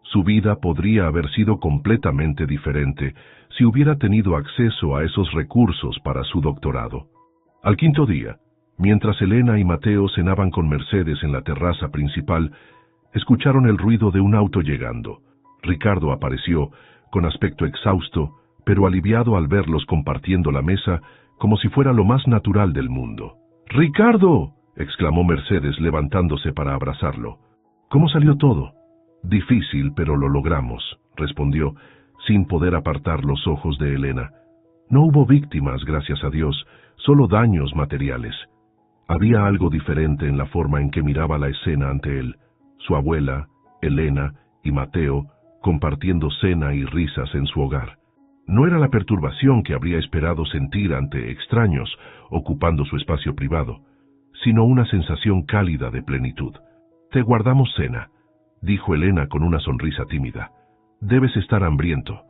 Su vida podría haber sido completamente diferente si hubiera tenido acceso a esos recursos para su doctorado. Al quinto día, mientras Elena y Mateo cenaban con Mercedes en la terraza principal, escucharon el ruido de un auto llegando. Ricardo apareció, con aspecto exhausto, pero aliviado al verlos compartiendo la mesa, como si fuera lo más natural del mundo. «¡Ricardo!», exclamó Mercedes levantándose para abrazarlo. «¿Cómo salió todo?». «Difícil, pero lo logramos», respondió, sin poder apartar los ojos de Elena. «No hubo víctimas, gracias a Dios, solo daños materiales». Había algo diferente en la forma en que miraba la escena ante él. Su abuela, Elena y Mateo compartiendo cena y risas en su hogar. No era la perturbación que habría esperado sentir ante extraños ocupando su espacio privado, sino una sensación cálida de plenitud. «Te guardamos cena», dijo Elena con una sonrisa tímida. «Debes estar hambriento».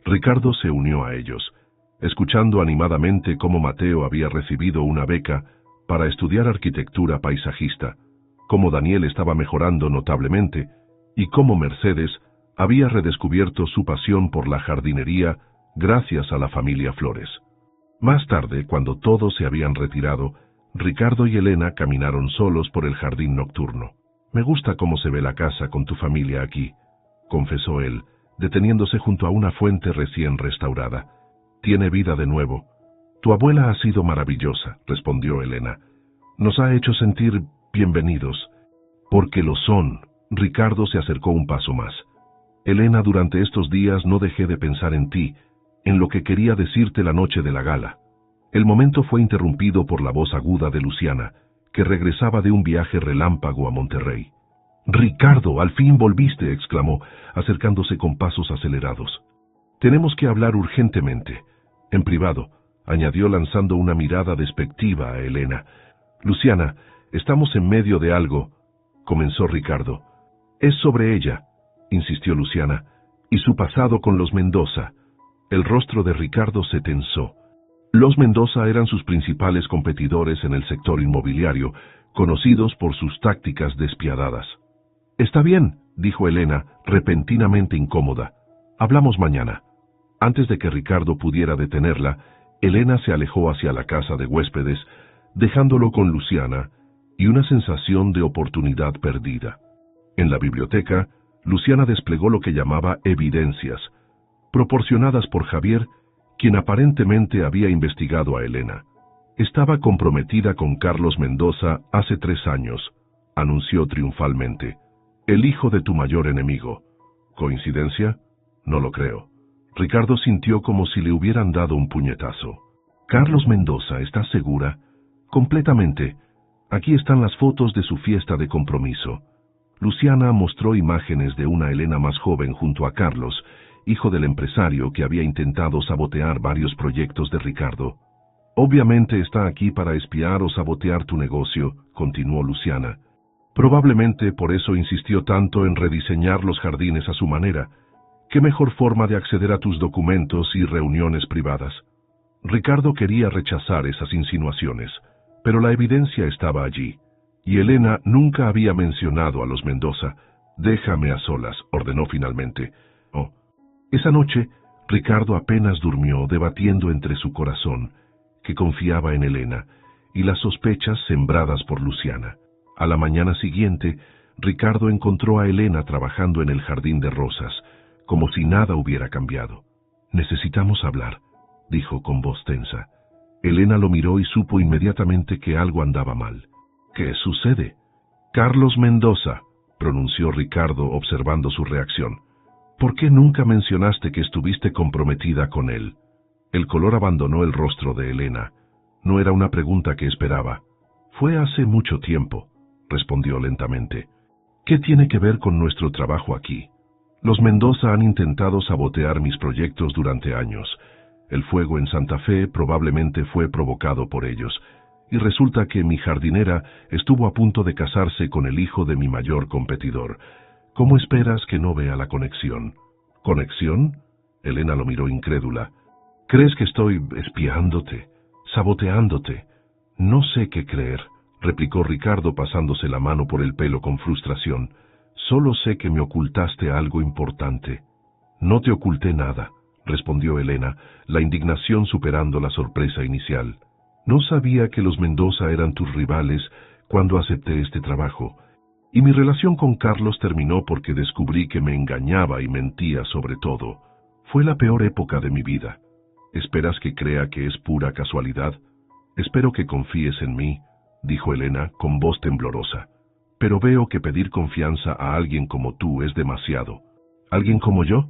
Ricardo se unió a ellos, escuchando animadamente cómo Mateo había recibido una beca para estudiar arquitectura paisajista, cómo Daniel estaba mejorando notablemente y cómo Mercedes había redescubierto su pasión por la jardinería gracias a la familia Flores. Más tarde, cuando todos se habían retirado, Ricardo y Elena caminaron solos por el jardín nocturno. «Me gusta cómo se ve la casa con tu familia aquí», confesó él, deteniéndose junto a una fuente recién restaurada. «Tiene vida de nuevo». «Tu abuela ha sido maravillosa», respondió Elena. «Nos ha hecho sentir bienvenidos». «Porque lo son». Ricardo se acercó un paso más. «Elena, durante estos días no dejé de pensar en ti, en lo que quería decirte la noche de la gala». El momento fue interrumpido por la voz aguda de Luciana, que regresaba de un viaje relámpago a Monterrey. «Ricardo, al fin volviste», exclamó, acercándose con pasos acelerados. «Tenemos que hablar urgentemente. En privado», añadió lanzando una mirada despectiva a Elena. «Luciana, estamos en medio de algo», comenzó Ricardo. «Es sobre ella», insistió Luciana, «y su pasado con los Mendoza». El rostro de Ricardo se tensó. Los Mendoza eran sus principales competidores en el sector inmobiliario, conocidos por sus tácticas despiadadas. «Está bien», dijo Elena, repentinamente incómoda. «Hablamos mañana». Antes de que Ricardo pudiera detenerla, Elena se alejó hacia la casa de huéspedes, dejándolo con Luciana y una sensación de oportunidad perdida. En la biblioteca, Luciana desplegó lo que llamaba evidencias, proporcionadas por Javier, quien aparentemente había investigado a Elena. Estaba comprometida con Carlos Mendoza hace 3 años, anunció triunfalmente. El hijo de tu mayor enemigo. ¿Coincidencia? No lo creo. Ricardo sintió como si le hubieran dado un puñetazo. Carlos Mendoza, ¿estás segura? Completamente. Aquí están las fotos de su fiesta de compromiso. Luciana mostró imágenes de una Elena más joven junto a Carlos, hijo del empresario que había intentado sabotear varios proyectos de Ricardo. Obviamente está aquí para espiar o sabotear tu negocio, continuó Luciana. Probablemente por eso insistió tanto en rediseñar los jardines a su manera. ¿Qué mejor forma de acceder a tus documentos y reuniones privadas? Ricardo quería rechazar esas insinuaciones, pero la evidencia estaba allí, y Elena nunca había mencionado a los Mendoza. Déjame a solas, ordenó finalmente. Oh. Esa noche, Ricardo apenas durmió, debatiendo entre su corazón, que confiaba en Elena, y las sospechas sembradas por Luciana. A la mañana siguiente, Ricardo encontró a Elena trabajando en el jardín de rosas, como si nada hubiera cambiado. Necesitamos hablar, dijo con voz tensa. Elena lo miró y supo inmediatamente que algo andaba mal. ¿Qué sucede? Carlos Mendoza, pronunció Ricardo observando su reacción. ¿Por qué nunca mencionaste que estuviste comprometida con él? El color abandonó el rostro de Elena. No era una pregunta que esperaba. Fue hace mucho tiempo, respondió lentamente. ¿Qué tiene que ver con nuestro trabajo aquí? Los Mendoza han intentado sabotear mis proyectos durante años. El fuego en Santa Fe probablemente fue provocado por ellos, y resulta que mi jardinera estuvo a punto de casarse con el hijo de mi mayor competidor. ¿Cómo esperas que no vea la conexión? ¿Conexión? Elena lo miró incrédula. ¿Crees que estoy espiándote, saboteándote? No sé qué creer, replicó Ricardo pasándose la mano por el pelo con frustración. Solo sé que me ocultaste algo importante. No te oculté nada, respondió Elena, la indignación superando la sorpresa inicial. No sabía que los Mendoza eran tus rivales cuando acepté este trabajo, y mi relación con Carlos terminó porque descubrí que me engañaba y mentía sobre todo. Fue la peor época de mi vida. ¿Esperas que crea que es pura casualidad? Espero que confíes en mí, dijo Elena con voz temblorosa. Pero veo que pedir confianza a alguien como tú es demasiado. ¿Alguien como yo?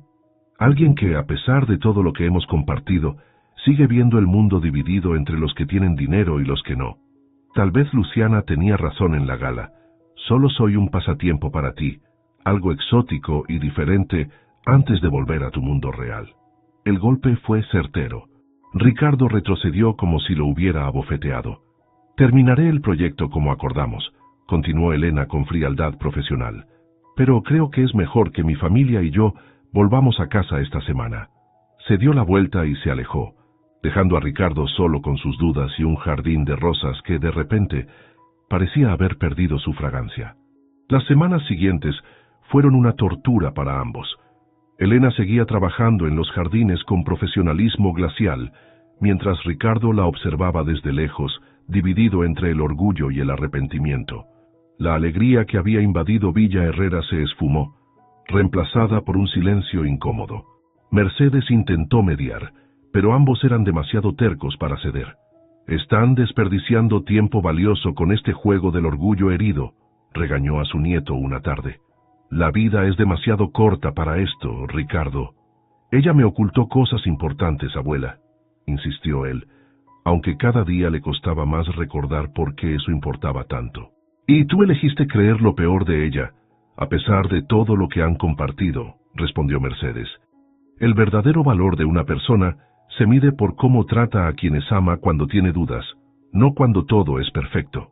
Alguien que, a pesar de todo lo que hemos compartido, sigue viendo el mundo dividido entre los que tienen dinero y los que no. Tal vez Luciana tenía razón en la gala. Solo soy un pasatiempo para ti, algo exótico y diferente antes de volver a tu mundo real. El golpe fue certero. Ricardo retrocedió como si lo hubiera abofeteado. Terminaré el proyecto como acordamos, continuó Elena con frialdad profesional. Pero creo que es mejor que mi familia y yo volvamos a casa esta semana. Se dio la vuelta y se alejó, dejando a Ricardo solo con sus dudas y un jardín de rosas que, de repente, parecía haber perdido su fragancia. Las semanas siguientes fueron una tortura para ambos. Elena seguía trabajando en los jardines con profesionalismo glacial, mientras Ricardo la observaba desde lejos, dividido entre el orgullo y el arrepentimiento. La alegría que había invadido Villa Herrera se esfumó, reemplazada por un silencio incómodo. Mercedes intentó mediar, pero ambos eran demasiado tercos para ceder. «Están desperdiciando tiempo valioso con este juego del orgullo herido», regañó a su nieto una tarde. «La vida es demasiado corta para esto, Ricardo». «Ella me ocultó cosas importantes, abuela», insistió él, aunque cada día le costaba más recordar por qué eso importaba tanto. «Y tú elegiste creer lo peor de ella, a pesar de todo lo que han compartido», respondió Mercedes. «El verdadero valor de una persona se mide por cómo trata a quienes ama cuando tiene dudas, no cuando todo es perfecto».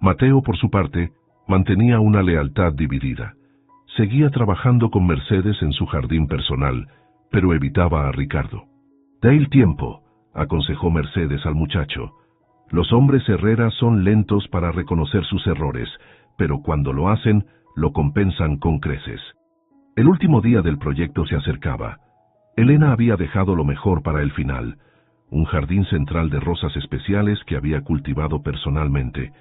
Mateo, por su parte, mantenía una lealtad dividida. Seguía trabajando con Mercedes en su jardín personal, pero evitaba a Ricardo. «Da el tiempo», aconsejó Mercedes al muchacho. «Los hombres Herrera son lentos para reconocer sus errores, pero cuando lo hacen, lo compensan con creces». El último día del proyecto se acercaba. Elena había dejado lo mejor para el final, un jardín central de rosas especiales que había cultivado personalmente,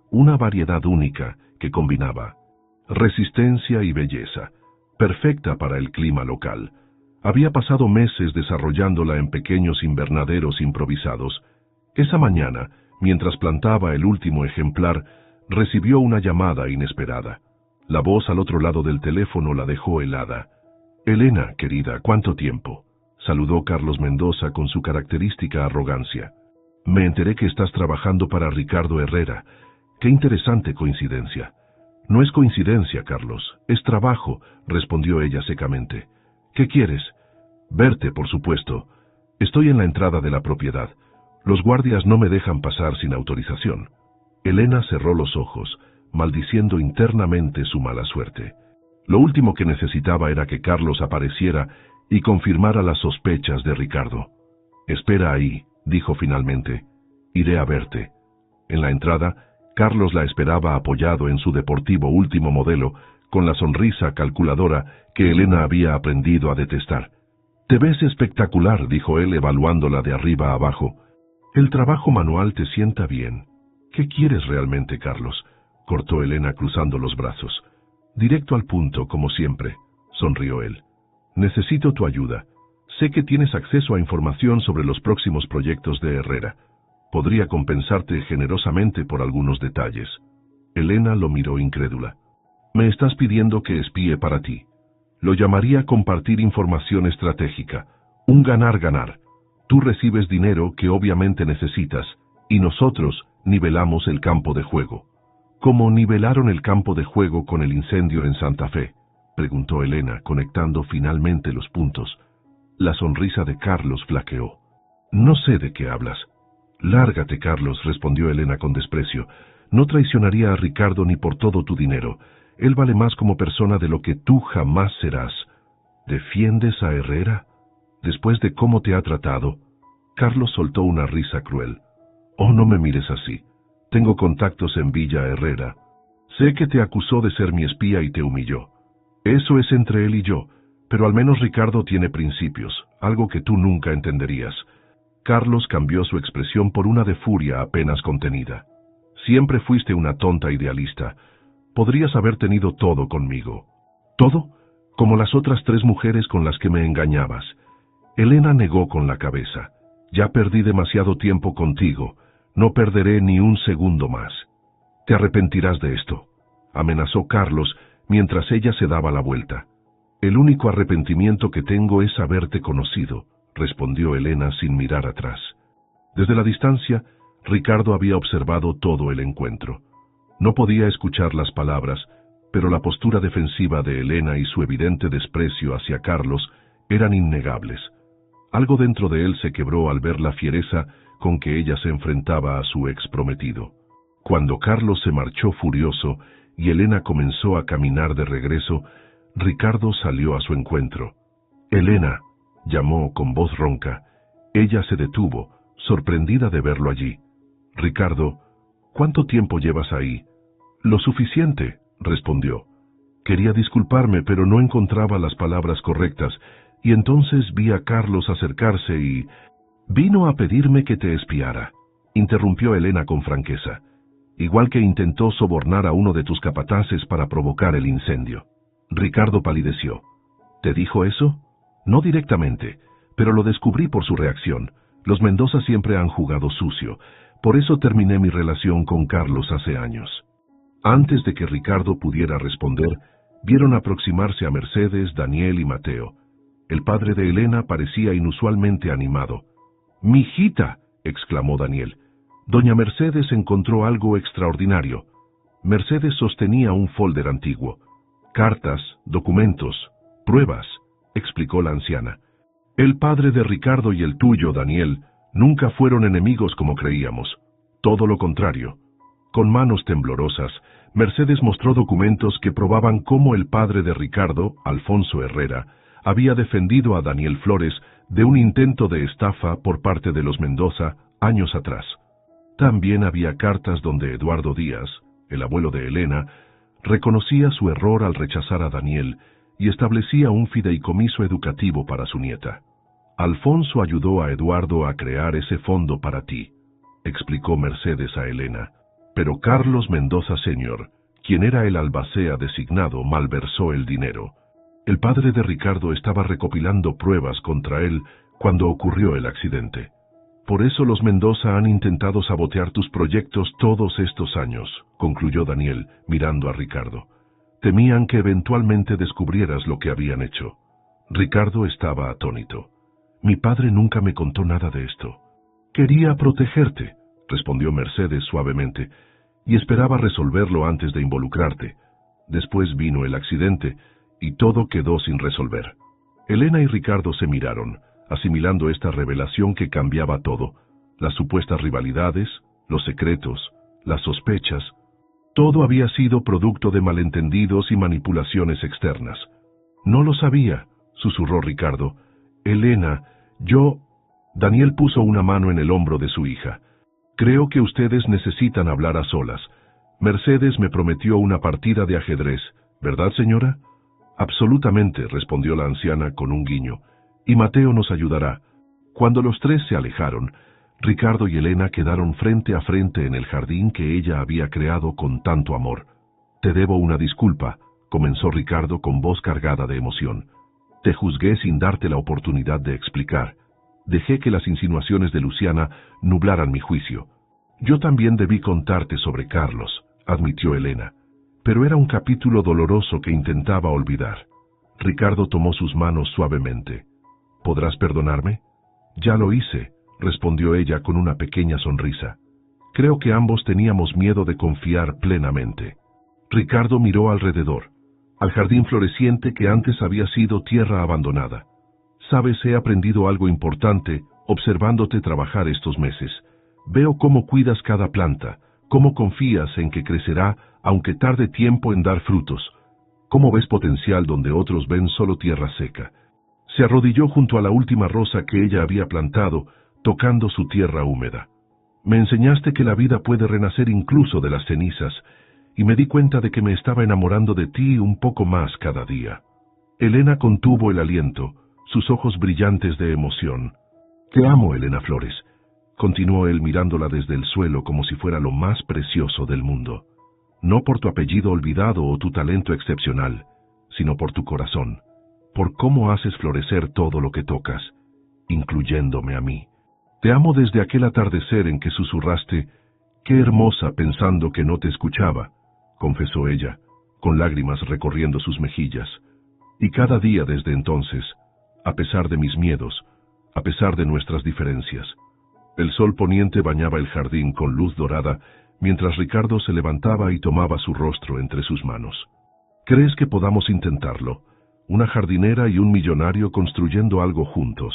una variedad única que combinaba resistencia y belleza, perfecta para el clima local. Había pasado meses desarrollándola en pequeños invernaderos improvisados. Esa mañana, mientras plantaba el último ejemplar, recibió una llamada inesperada. La voz al otro lado del teléfono la dejó helada. «Elena, querida, ¿cuánto tiempo?», saludó Carlos Mendoza con su característica arrogancia. «Me enteré que estás trabajando para Ricardo Herrera. Qué interesante coincidencia». «No es coincidencia, Carlos, es trabajo», respondió ella secamente. «¿Qué quieres?». «Verte, por supuesto. Estoy en la entrada de la propiedad. Los guardias no me dejan pasar sin autorización». Elena cerró los ojos, maldiciendo internamente su mala suerte. Lo último que necesitaba era que Carlos apareciera y confirmara las sospechas de Ricardo. «Espera ahí», dijo finalmente. «Iré a verte». En la entrada, Carlos la esperaba apoyado en su deportivo último modelo, con la sonrisa calculadora que Elena había aprendido a detestar. «Te ves espectacular», dijo él evaluándola de arriba a abajo. «El trabajo manual te sienta bien». «¿Qué quieres realmente, Carlos?», cortó Elena cruzando los brazos. «Directo al punto, como siempre», sonrió él. «Necesito tu ayuda. Sé que tienes acceso a información sobre los próximos proyectos de Herrera. Podría compensarte generosamente por algunos detalles». Elena lo miró incrédula. «Me estás pidiendo que espíe para ti». «Lo llamaría compartir información estratégica. Un ganar-ganar. Tú recibes dinero que obviamente necesitas, y nosotros nivelamos el campo de juego». «¿Cómo nivelaron el campo de juego con el incendio en Santa Fe?», preguntó Elena, conectando finalmente los puntos. La sonrisa de Carlos flaqueó. «No sé de qué hablas». «Lárgate, Carlos», respondió Elena con desprecio. «No traicionaría a Ricardo ni por todo tu dinero. Él vale más como persona de lo que tú jamás serás». «¿Defiendes a Herrera? Después de cómo te ha tratado». Carlos soltó una risa cruel. «Oh, no me mires así. Tengo contactos en Villa Herrera. Sé que te acusó de ser mi espía y te humilló. Eso es entre él y yo, pero al menos Ricardo tiene principios, algo que tú nunca entenderías». Carlos cambió su expresión por una de furia apenas contenida. «Siempre fuiste una tonta idealista. Podrías haber tenido todo conmigo». «¿Todo? Como las otras 3 mujeres con las que me engañabas». Elena negó con la cabeza. «Ya perdí demasiado tiempo contigo. No perderé ni un segundo más». «Te arrepentirás de esto», amenazó Carlos mientras ella se daba la vuelta. «El único arrepentimiento que tengo es haberte conocido», respondió Elena sin mirar atrás. Desde la distancia, Ricardo había observado todo el encuentro. No podía escuchar las palabras, pero la postura defensiva de Elena y su evidente desprecio hacia Carlos eran innegables. Algo dentro de él se quebró al ver la fiereza con que ella se enfrentaba a su ex prometido. Cuando Carlos se marchó furioso y Elena comenzó a caminar de regreso, Ricardo salió a su encuentro. «Elena», llamó con voz ronca. Ella se detuvo, sorprendida de verlo allí. «Ricardo, ¿cuánto tiempo llevas ahí?». «Lo suficiente», respondió. Quería disculparme, pero no encontraba las palabras correctas, y entonces vi a Carlos acercarse y... «Vino a pedirme que te espiara», interrumpió Elena con franqueza. «Igual que intentó sobornar a uno de tus capataces para provocar el incendio». Ricardo palideció. «¿Te dijo eso?». «No directamente, pero lo descubrí por su reacción. Los Mendoza siempre han jugado sucio. Por eso terminé mi relación con Carlos hace años». Antes de que Ricardo pudiera responder, vieron aproximarse a Mercedes, Daniel y Mateo. El padre de Elena parecía inusualmente animado. «¡Mijita!», exclamó Daniel. «Doña Mercedes encontró algo extraordinario». Mercedes sostenía un folder antiguo. «Cartas, documentos, pruebas», explicó la anciana. «El padre de Ricardo y el tuyo, Daniel, nunca fueron enemigos como creíamos. Todo lo contrario». Con manos temblorosas, Mercedes mostró documentos que probaban cómo el padre de Ricardo, Alfonso Herrera, había defendido a Daniel Flores de un intento de estafa por parte de los Mendoza años atrás. También había cartas donde Eduardo Díaz, el abuelo de Elena, reconocía su error al rechazar a Daniel y establecía un fideicomiso educativo para su nieta. «Alfonso ayudó a Eduardo a crear ese fondo para ti», explicó Mercedes a Elena. «Pero Carlos Mendoza Sr., quien era el albacea designado, malversó el dinero. El padre de Ricardo estaba recopilando pruebas contra él cuando ocurrió el accidente». Por eso los Mendoza han intentado sabotear tus proyectos todos estos años, concluyó Daniel, mirando a Ricardo. Temían que eventualmente descubrieras lo que habían hecho. Ricardo estaba atónito. Mi padre nunca me contó nada de esto. Quería protegerte, respondió Mercedes suavemente, y esperaba resolverlo antes de involucrarte. Después vino el accidente, y todo quedó sin resolver. Elena y Ricardo se miraron, asimilando esta revelación que cambiaba todo. Las supuestas rivalidades, los secretos, las sospechas. Todo había sido producto de malentendidos y manipulaciones externas. No lo sabía, susurró Ricardo. Elena, yo... Daniel puso una mano en el hombro de su hija. Creo que ustedes necesitan hablar a solas. Mercedes me prometió una partida de ajedrez, ¿verdad, señora? Absolutamente, respondió la anciana con un guiño. Y Mateo nos ayudará. Cuando los tres se alejaron, Ricardo y Elena quedaron frente a frente en el jardín que ella había creado con tanto amor. Te debo una disculpa, comenzó Ricardo con voz cargada de emoción. Te juzgué sin darte la oportunidad de explicar. Dejé que las insinuaciones de Luciana nublaran mi juicio. Yo también debí contarte sobre Carlos, admitió Elena, pero era un capítulo doloroso que intentaba olvidar. Ricardo tomó sus manos suavemente. ¿Podrás perdonarme? Ya lo hice, respondió ella con una pequeña sonrisa. Creo que ambos teníamos miedo de confiar plenamente. Ricardo miró alrededor, al jardín floreciente que antes había sido tierra abandonada. Sabes, he aprendido algo importante observándote trabajar estos meses. Veo cómo cuidas cada planta, cómo confías en que crecerá aunque tarde tiempo en dar frutos, cómo ves potencial donde otros ven solo tierra seca. Se arrodilló junto a la última rosa que ella había plantado, tocando su tierra húmeda. Me enseñaste que la vida puede renacer incluso de las cenizas, y me di cuenta de que me estaba enamorando de ti un poco más cada día. Elena contuvo el aliento, sus ojos brillantes de emoción. Te amo, Elena Flores, continuó él mirándola desde el suelo como si fuera lo más precioso del mundo. No por tu apellido olvidado o tu talento excepcional, sino por tu corazón, por cómo haces florecer todo lo que tocas, incluyéndome a mí. Te amo desde aquel atardecer en que susurraste, «Qué hermosa», pensando que no te escuchaba, confesó ella, con lágrimas recorriendo sus mejillas. Y cada día desde entonces, a pesar de mis miedos, a pesar de nuestras diferencias. El sol poniente bañaba el jardín con luz dorada, mientras Ricardo se levantaba y tomaba su rostro entre sus manos. ¿Crees que podamos intentarlo? Una jardinera y un millonario construyendo algo juntos.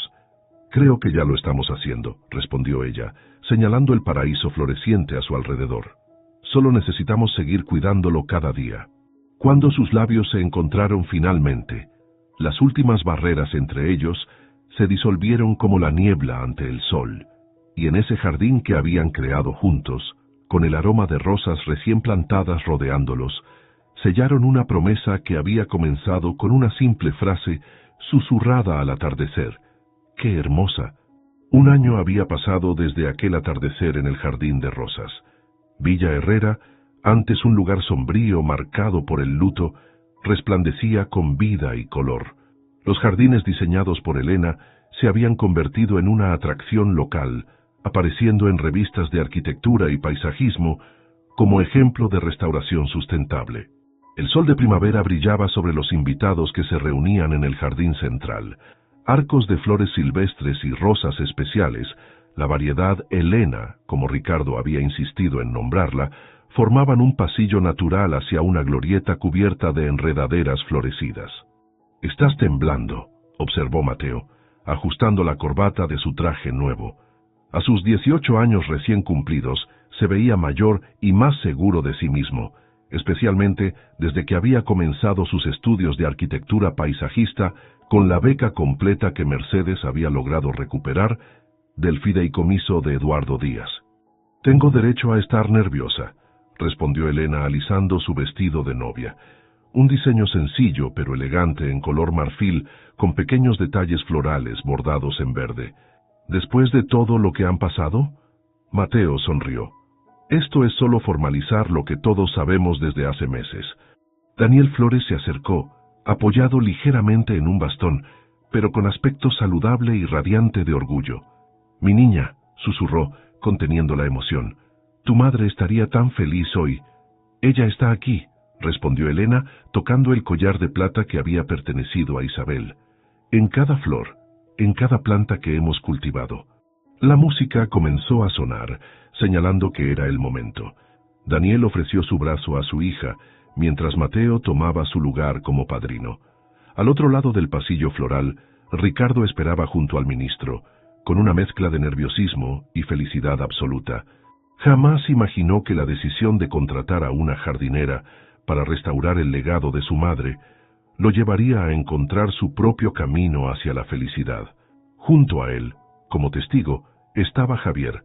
Creo que ya lo estamos haciendo, respondió ella, señalando el paraíso floreciente a su alrededor. Solo necesitamos seguir cuidándolo cada día. Cuando sus labios se encontraron finalmente, las últimas barreras entre ellos se disolvieron como la niebla ante el sol, y en ese jardín que habían creado juntos, con el aroma de rosas recién plantadas rodeándolos, sellaron una promesa que había comenzado con una simple frase susurrada al atardecer. ¡Qué hermosa! Un año había pasado desde aquel atardecer en el jardín de rosas. Villa Herrera, antes un lugar sombrío marcado por el luto, resplandecía con vida y color. Los jardines diseñados por Elena se habían convertido en una atracción local, apareciendo en revistas de arquitectura y paisajismo como ejemplo de restauración sustentable. El sol de primavera brillaba sobre los invitados que se reunían en el jardín central. Arcos de flores silvestres y rosas especiales, la variedad Elena, como Ricardo había insistido en nombrarla, formaban un pasillo natural hacia una glorieta cubierta de enredaderas florecidas. «Estás temblando», observó Mateo, ajustando la corbata de su traje nuevo. A sus 18 años recién cumplidos, se veía mayor y más seguro de sí mismo, especialmente desde que había comenzado sus estudios de arquitectura paisajista con la beca completa que Mercedes había logrado recuperar del fideicomiso de Eduardo Díaz. «Tengo derecho a estar nerviosa», respondió Elena alisando su vestido de novia. Un diseño sencillo pero elegante en color marfil con pequeños detalles florales bordados en verde. «¿Después de todo lo que han pasado?» Mateo sonrió. «Esto es solo formalizar lo que todos sabemos desde hace meses». Daniel Flores se acercó, apoyado ligeramente en un bastón, pero con aspecto saludable y radiante de orgullo. «Mi niña», susurró, conteniendo la emoción. Tu madre estaría tan feliz hoy. Ella está aquí, respondió Elena, tocando el collar de plata que había pertenecido a Isabel. En cada flor, en cada planta que hemos cultivado. La música comenzó a sonar, señalando que era el momento. Daniel ofreció su brazo a su hija, mientras Mateo tomaba su lugar como padrino. Al otro lado del pasillo floral, Ricardo esperaba junto al ministro, con una mezcla de nerviosismo y felicidad absoluta. Jamás imaginó que la decisión de contratar a una jardinera para restaurar el legado de su madre lo llevaría a encontrar su propio camino hacia la felicidad. Junto a él, como testigo, estaba Javier,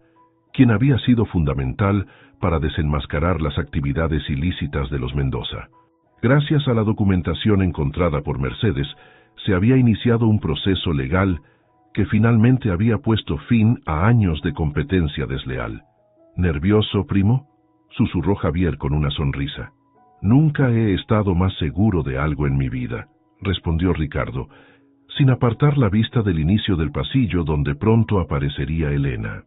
quien había sido fundamental para desenmascarar las actividades ilícitas de los Mendoza. Gracias a la documentación encontrada por Mercedes, se había iniciado un proceso legal que finalmente había puesto fin a años de competencia desleal. ¿Nervioso, primo?, susurró Javier con una sonrisa. Nunca he estado más seguro de algo en mi vida, respondió Ricardo, sin apartar la vista del inicio del pasillo donde pronto aparecería Elena.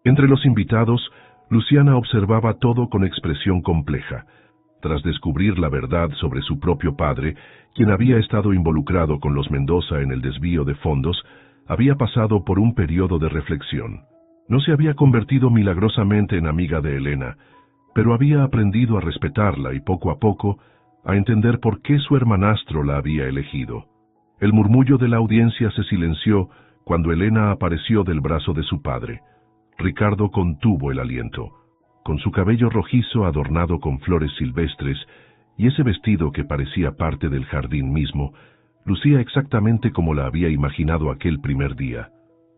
Entre los invitados, Luciana observaba todo con expresión compleja. Tras descubrir la verdad sobre su propio padre, quien había estado involucrado con los Mendoza en el desvío de fondos, había pasado por un periodo de reflexión. No se había convertido milagrosamente en amiga de Elena, pero había aprendido a respetarla y poco a poco a entender por qué su hermanastro la había elegido. El murmullo de la audiencia se silenció cuando Elena apareció del brazo de su padre. Ricardo contuvo el aliento. Con su cabello rojizo adornado con flores silvestres y ese vestido que parecía parte del jardín mismo, lucía exactamente como la había imaginado aquel primer día,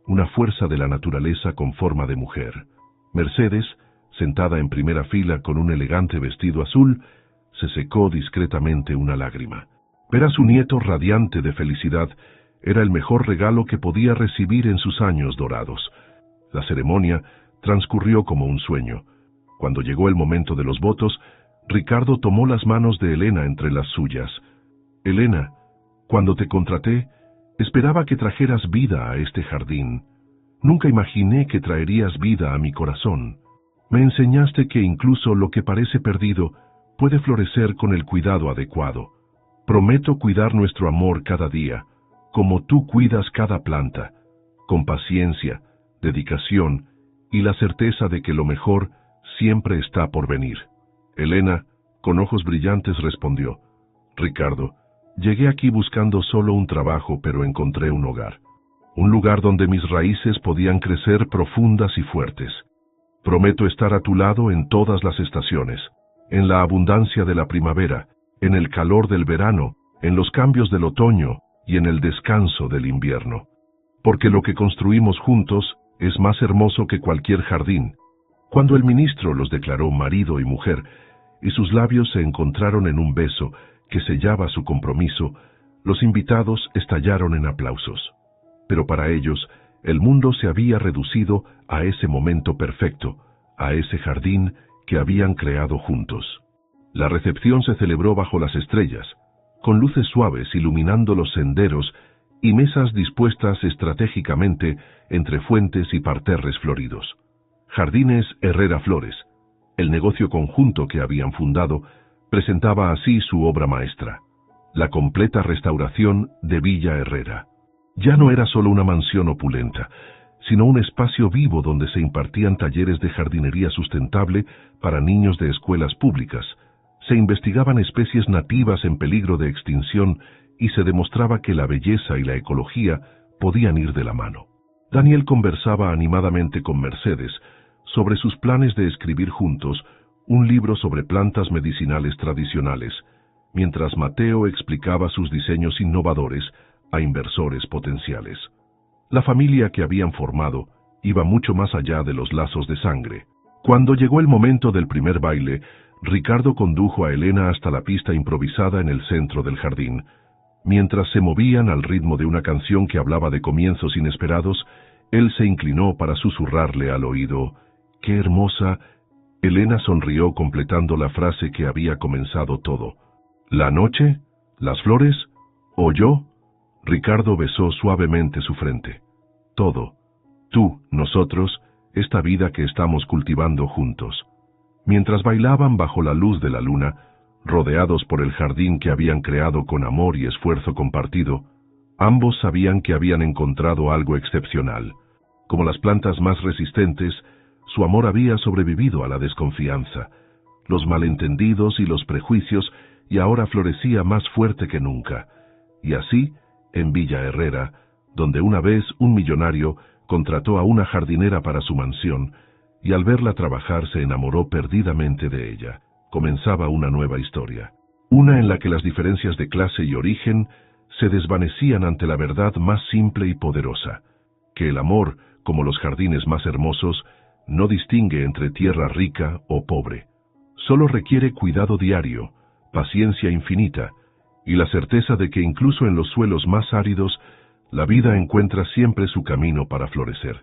una fuerza de la naturaleza con forma de mujer. Mercedes, sentada en primera fila con un elegante vestido azul, se secó discretamente una lágrima. Ver a su nieto radiante de felicidad era el mejor regalo que podía recibir en sus años dorados. La ceremonia transcurrió como un sueño. Cuando llegó el momento de los votos, Ricardo tomó las manos de Elena entre las suyas. Elena, cuando te contraté, esperaba que trajeras vida a este jardín. Nunca imaginé que traerías vida a mi corazón. Me enseñaste que incluso lo que parece perdido puede florecer con el cuidado adecuado. Prometo cuidar nuestro amor cada día, como tú cuidas cada planta, con paciencia, dedicación y la certeza de que lo mejor siempre está por venir. Elena, con ojos brillantes, respondió: Ricardo, llegué aquí buscando solo un trabajo, pero encontré un hogar. Un lugar donde mis raíces podían crecer profundas y fuertes. Prometo estar a tu lado en todas las estaciones, en la abundancia de la primavera, en el calor del verano, en los cambios del otoño y en el descanso del invierno. Porque lo que construimos juntos es más hermoso que cualquier jardín. Cuando el ministro los declaró marido y mujer, y sus labios se encontraron en un beso que sellaba su compromiso, los invitados estallaron en aplausos. Pero para ellos, el mundo se había reducido a ese momento perfecto, a ese jardín que habían creado juntos. La recepción se celebró bajo las estrellas, con luces suaves iluminando los senderos y mesas dispuestas estratégicamente entre fuentes y parterres floridos. Jardines Herrera Flores, el negocio conjunto que habían fundado, presentaba así su obra maestra, la completa restauración de Villa Herrera. Ya no era solo una mansión opulenta, sino un espacio vivo donde se impartían talleres de jardinería sustentable para niños de escuelas públicas, se investigaban especies nativas en peligro de extinción y se demostraba que la belleza y la ecología podían ir de la mano. Daniel conversaba animadamente con Mercedes sobre sus planes de escribir juntos un libro sobre plantas medicinales tradicionales, mientras Mateo explicaba sus diseños innovadores a inversores potenciales. La familia que habían formado iba mucho más allá de los lazos de sangre. Cuando llegó el momento del primer baile, Ricardo condujo a Elena hasta la pista improvisada en el centro del jardín. Mientras se movían al ritmo de una canción que hablaba de comienzos inesperados, él se inclinó para susurrarle al oído: «¡Qué hermosa!». Elena sonrió completando la frase que había comenzado todo. «¿La noche? ¿Las flores? ¿O yo?». Ricardo besó suavemente su frente. «Todo, tú, nosotros, esta vida que estamos cultivando juntos. Mientras bailaban bajo la luz de la luna, rodeados por el jardín que habían creado con amor y esfuerzo compartido, ambos sabían que habían encontrado algo excepcional. Como las plantas más resistentes, su amor había sobrevivido a la desconfianza, los malentendidos y los prejuicios, y ahora florecía más fuerte que nunca. Y así, en Villa Herrera, donde una vez un millonario contrató a una jardinera para su mansión, y al verla trabajar se enamoró perdidamente de ella, comenzaba una nueva historia. Una en la que las diferencias de clase y origen se desvanecían ante la verdad más simple y poderosa, que el amor, como los jardines más hermosos, no distingue entre tierra rica o pobre. Solo requiere cuidado diario, paciencia infinita, y la certeza de que incluso en los suelos más áridos, la vida encuentra siempre su camino para florecer.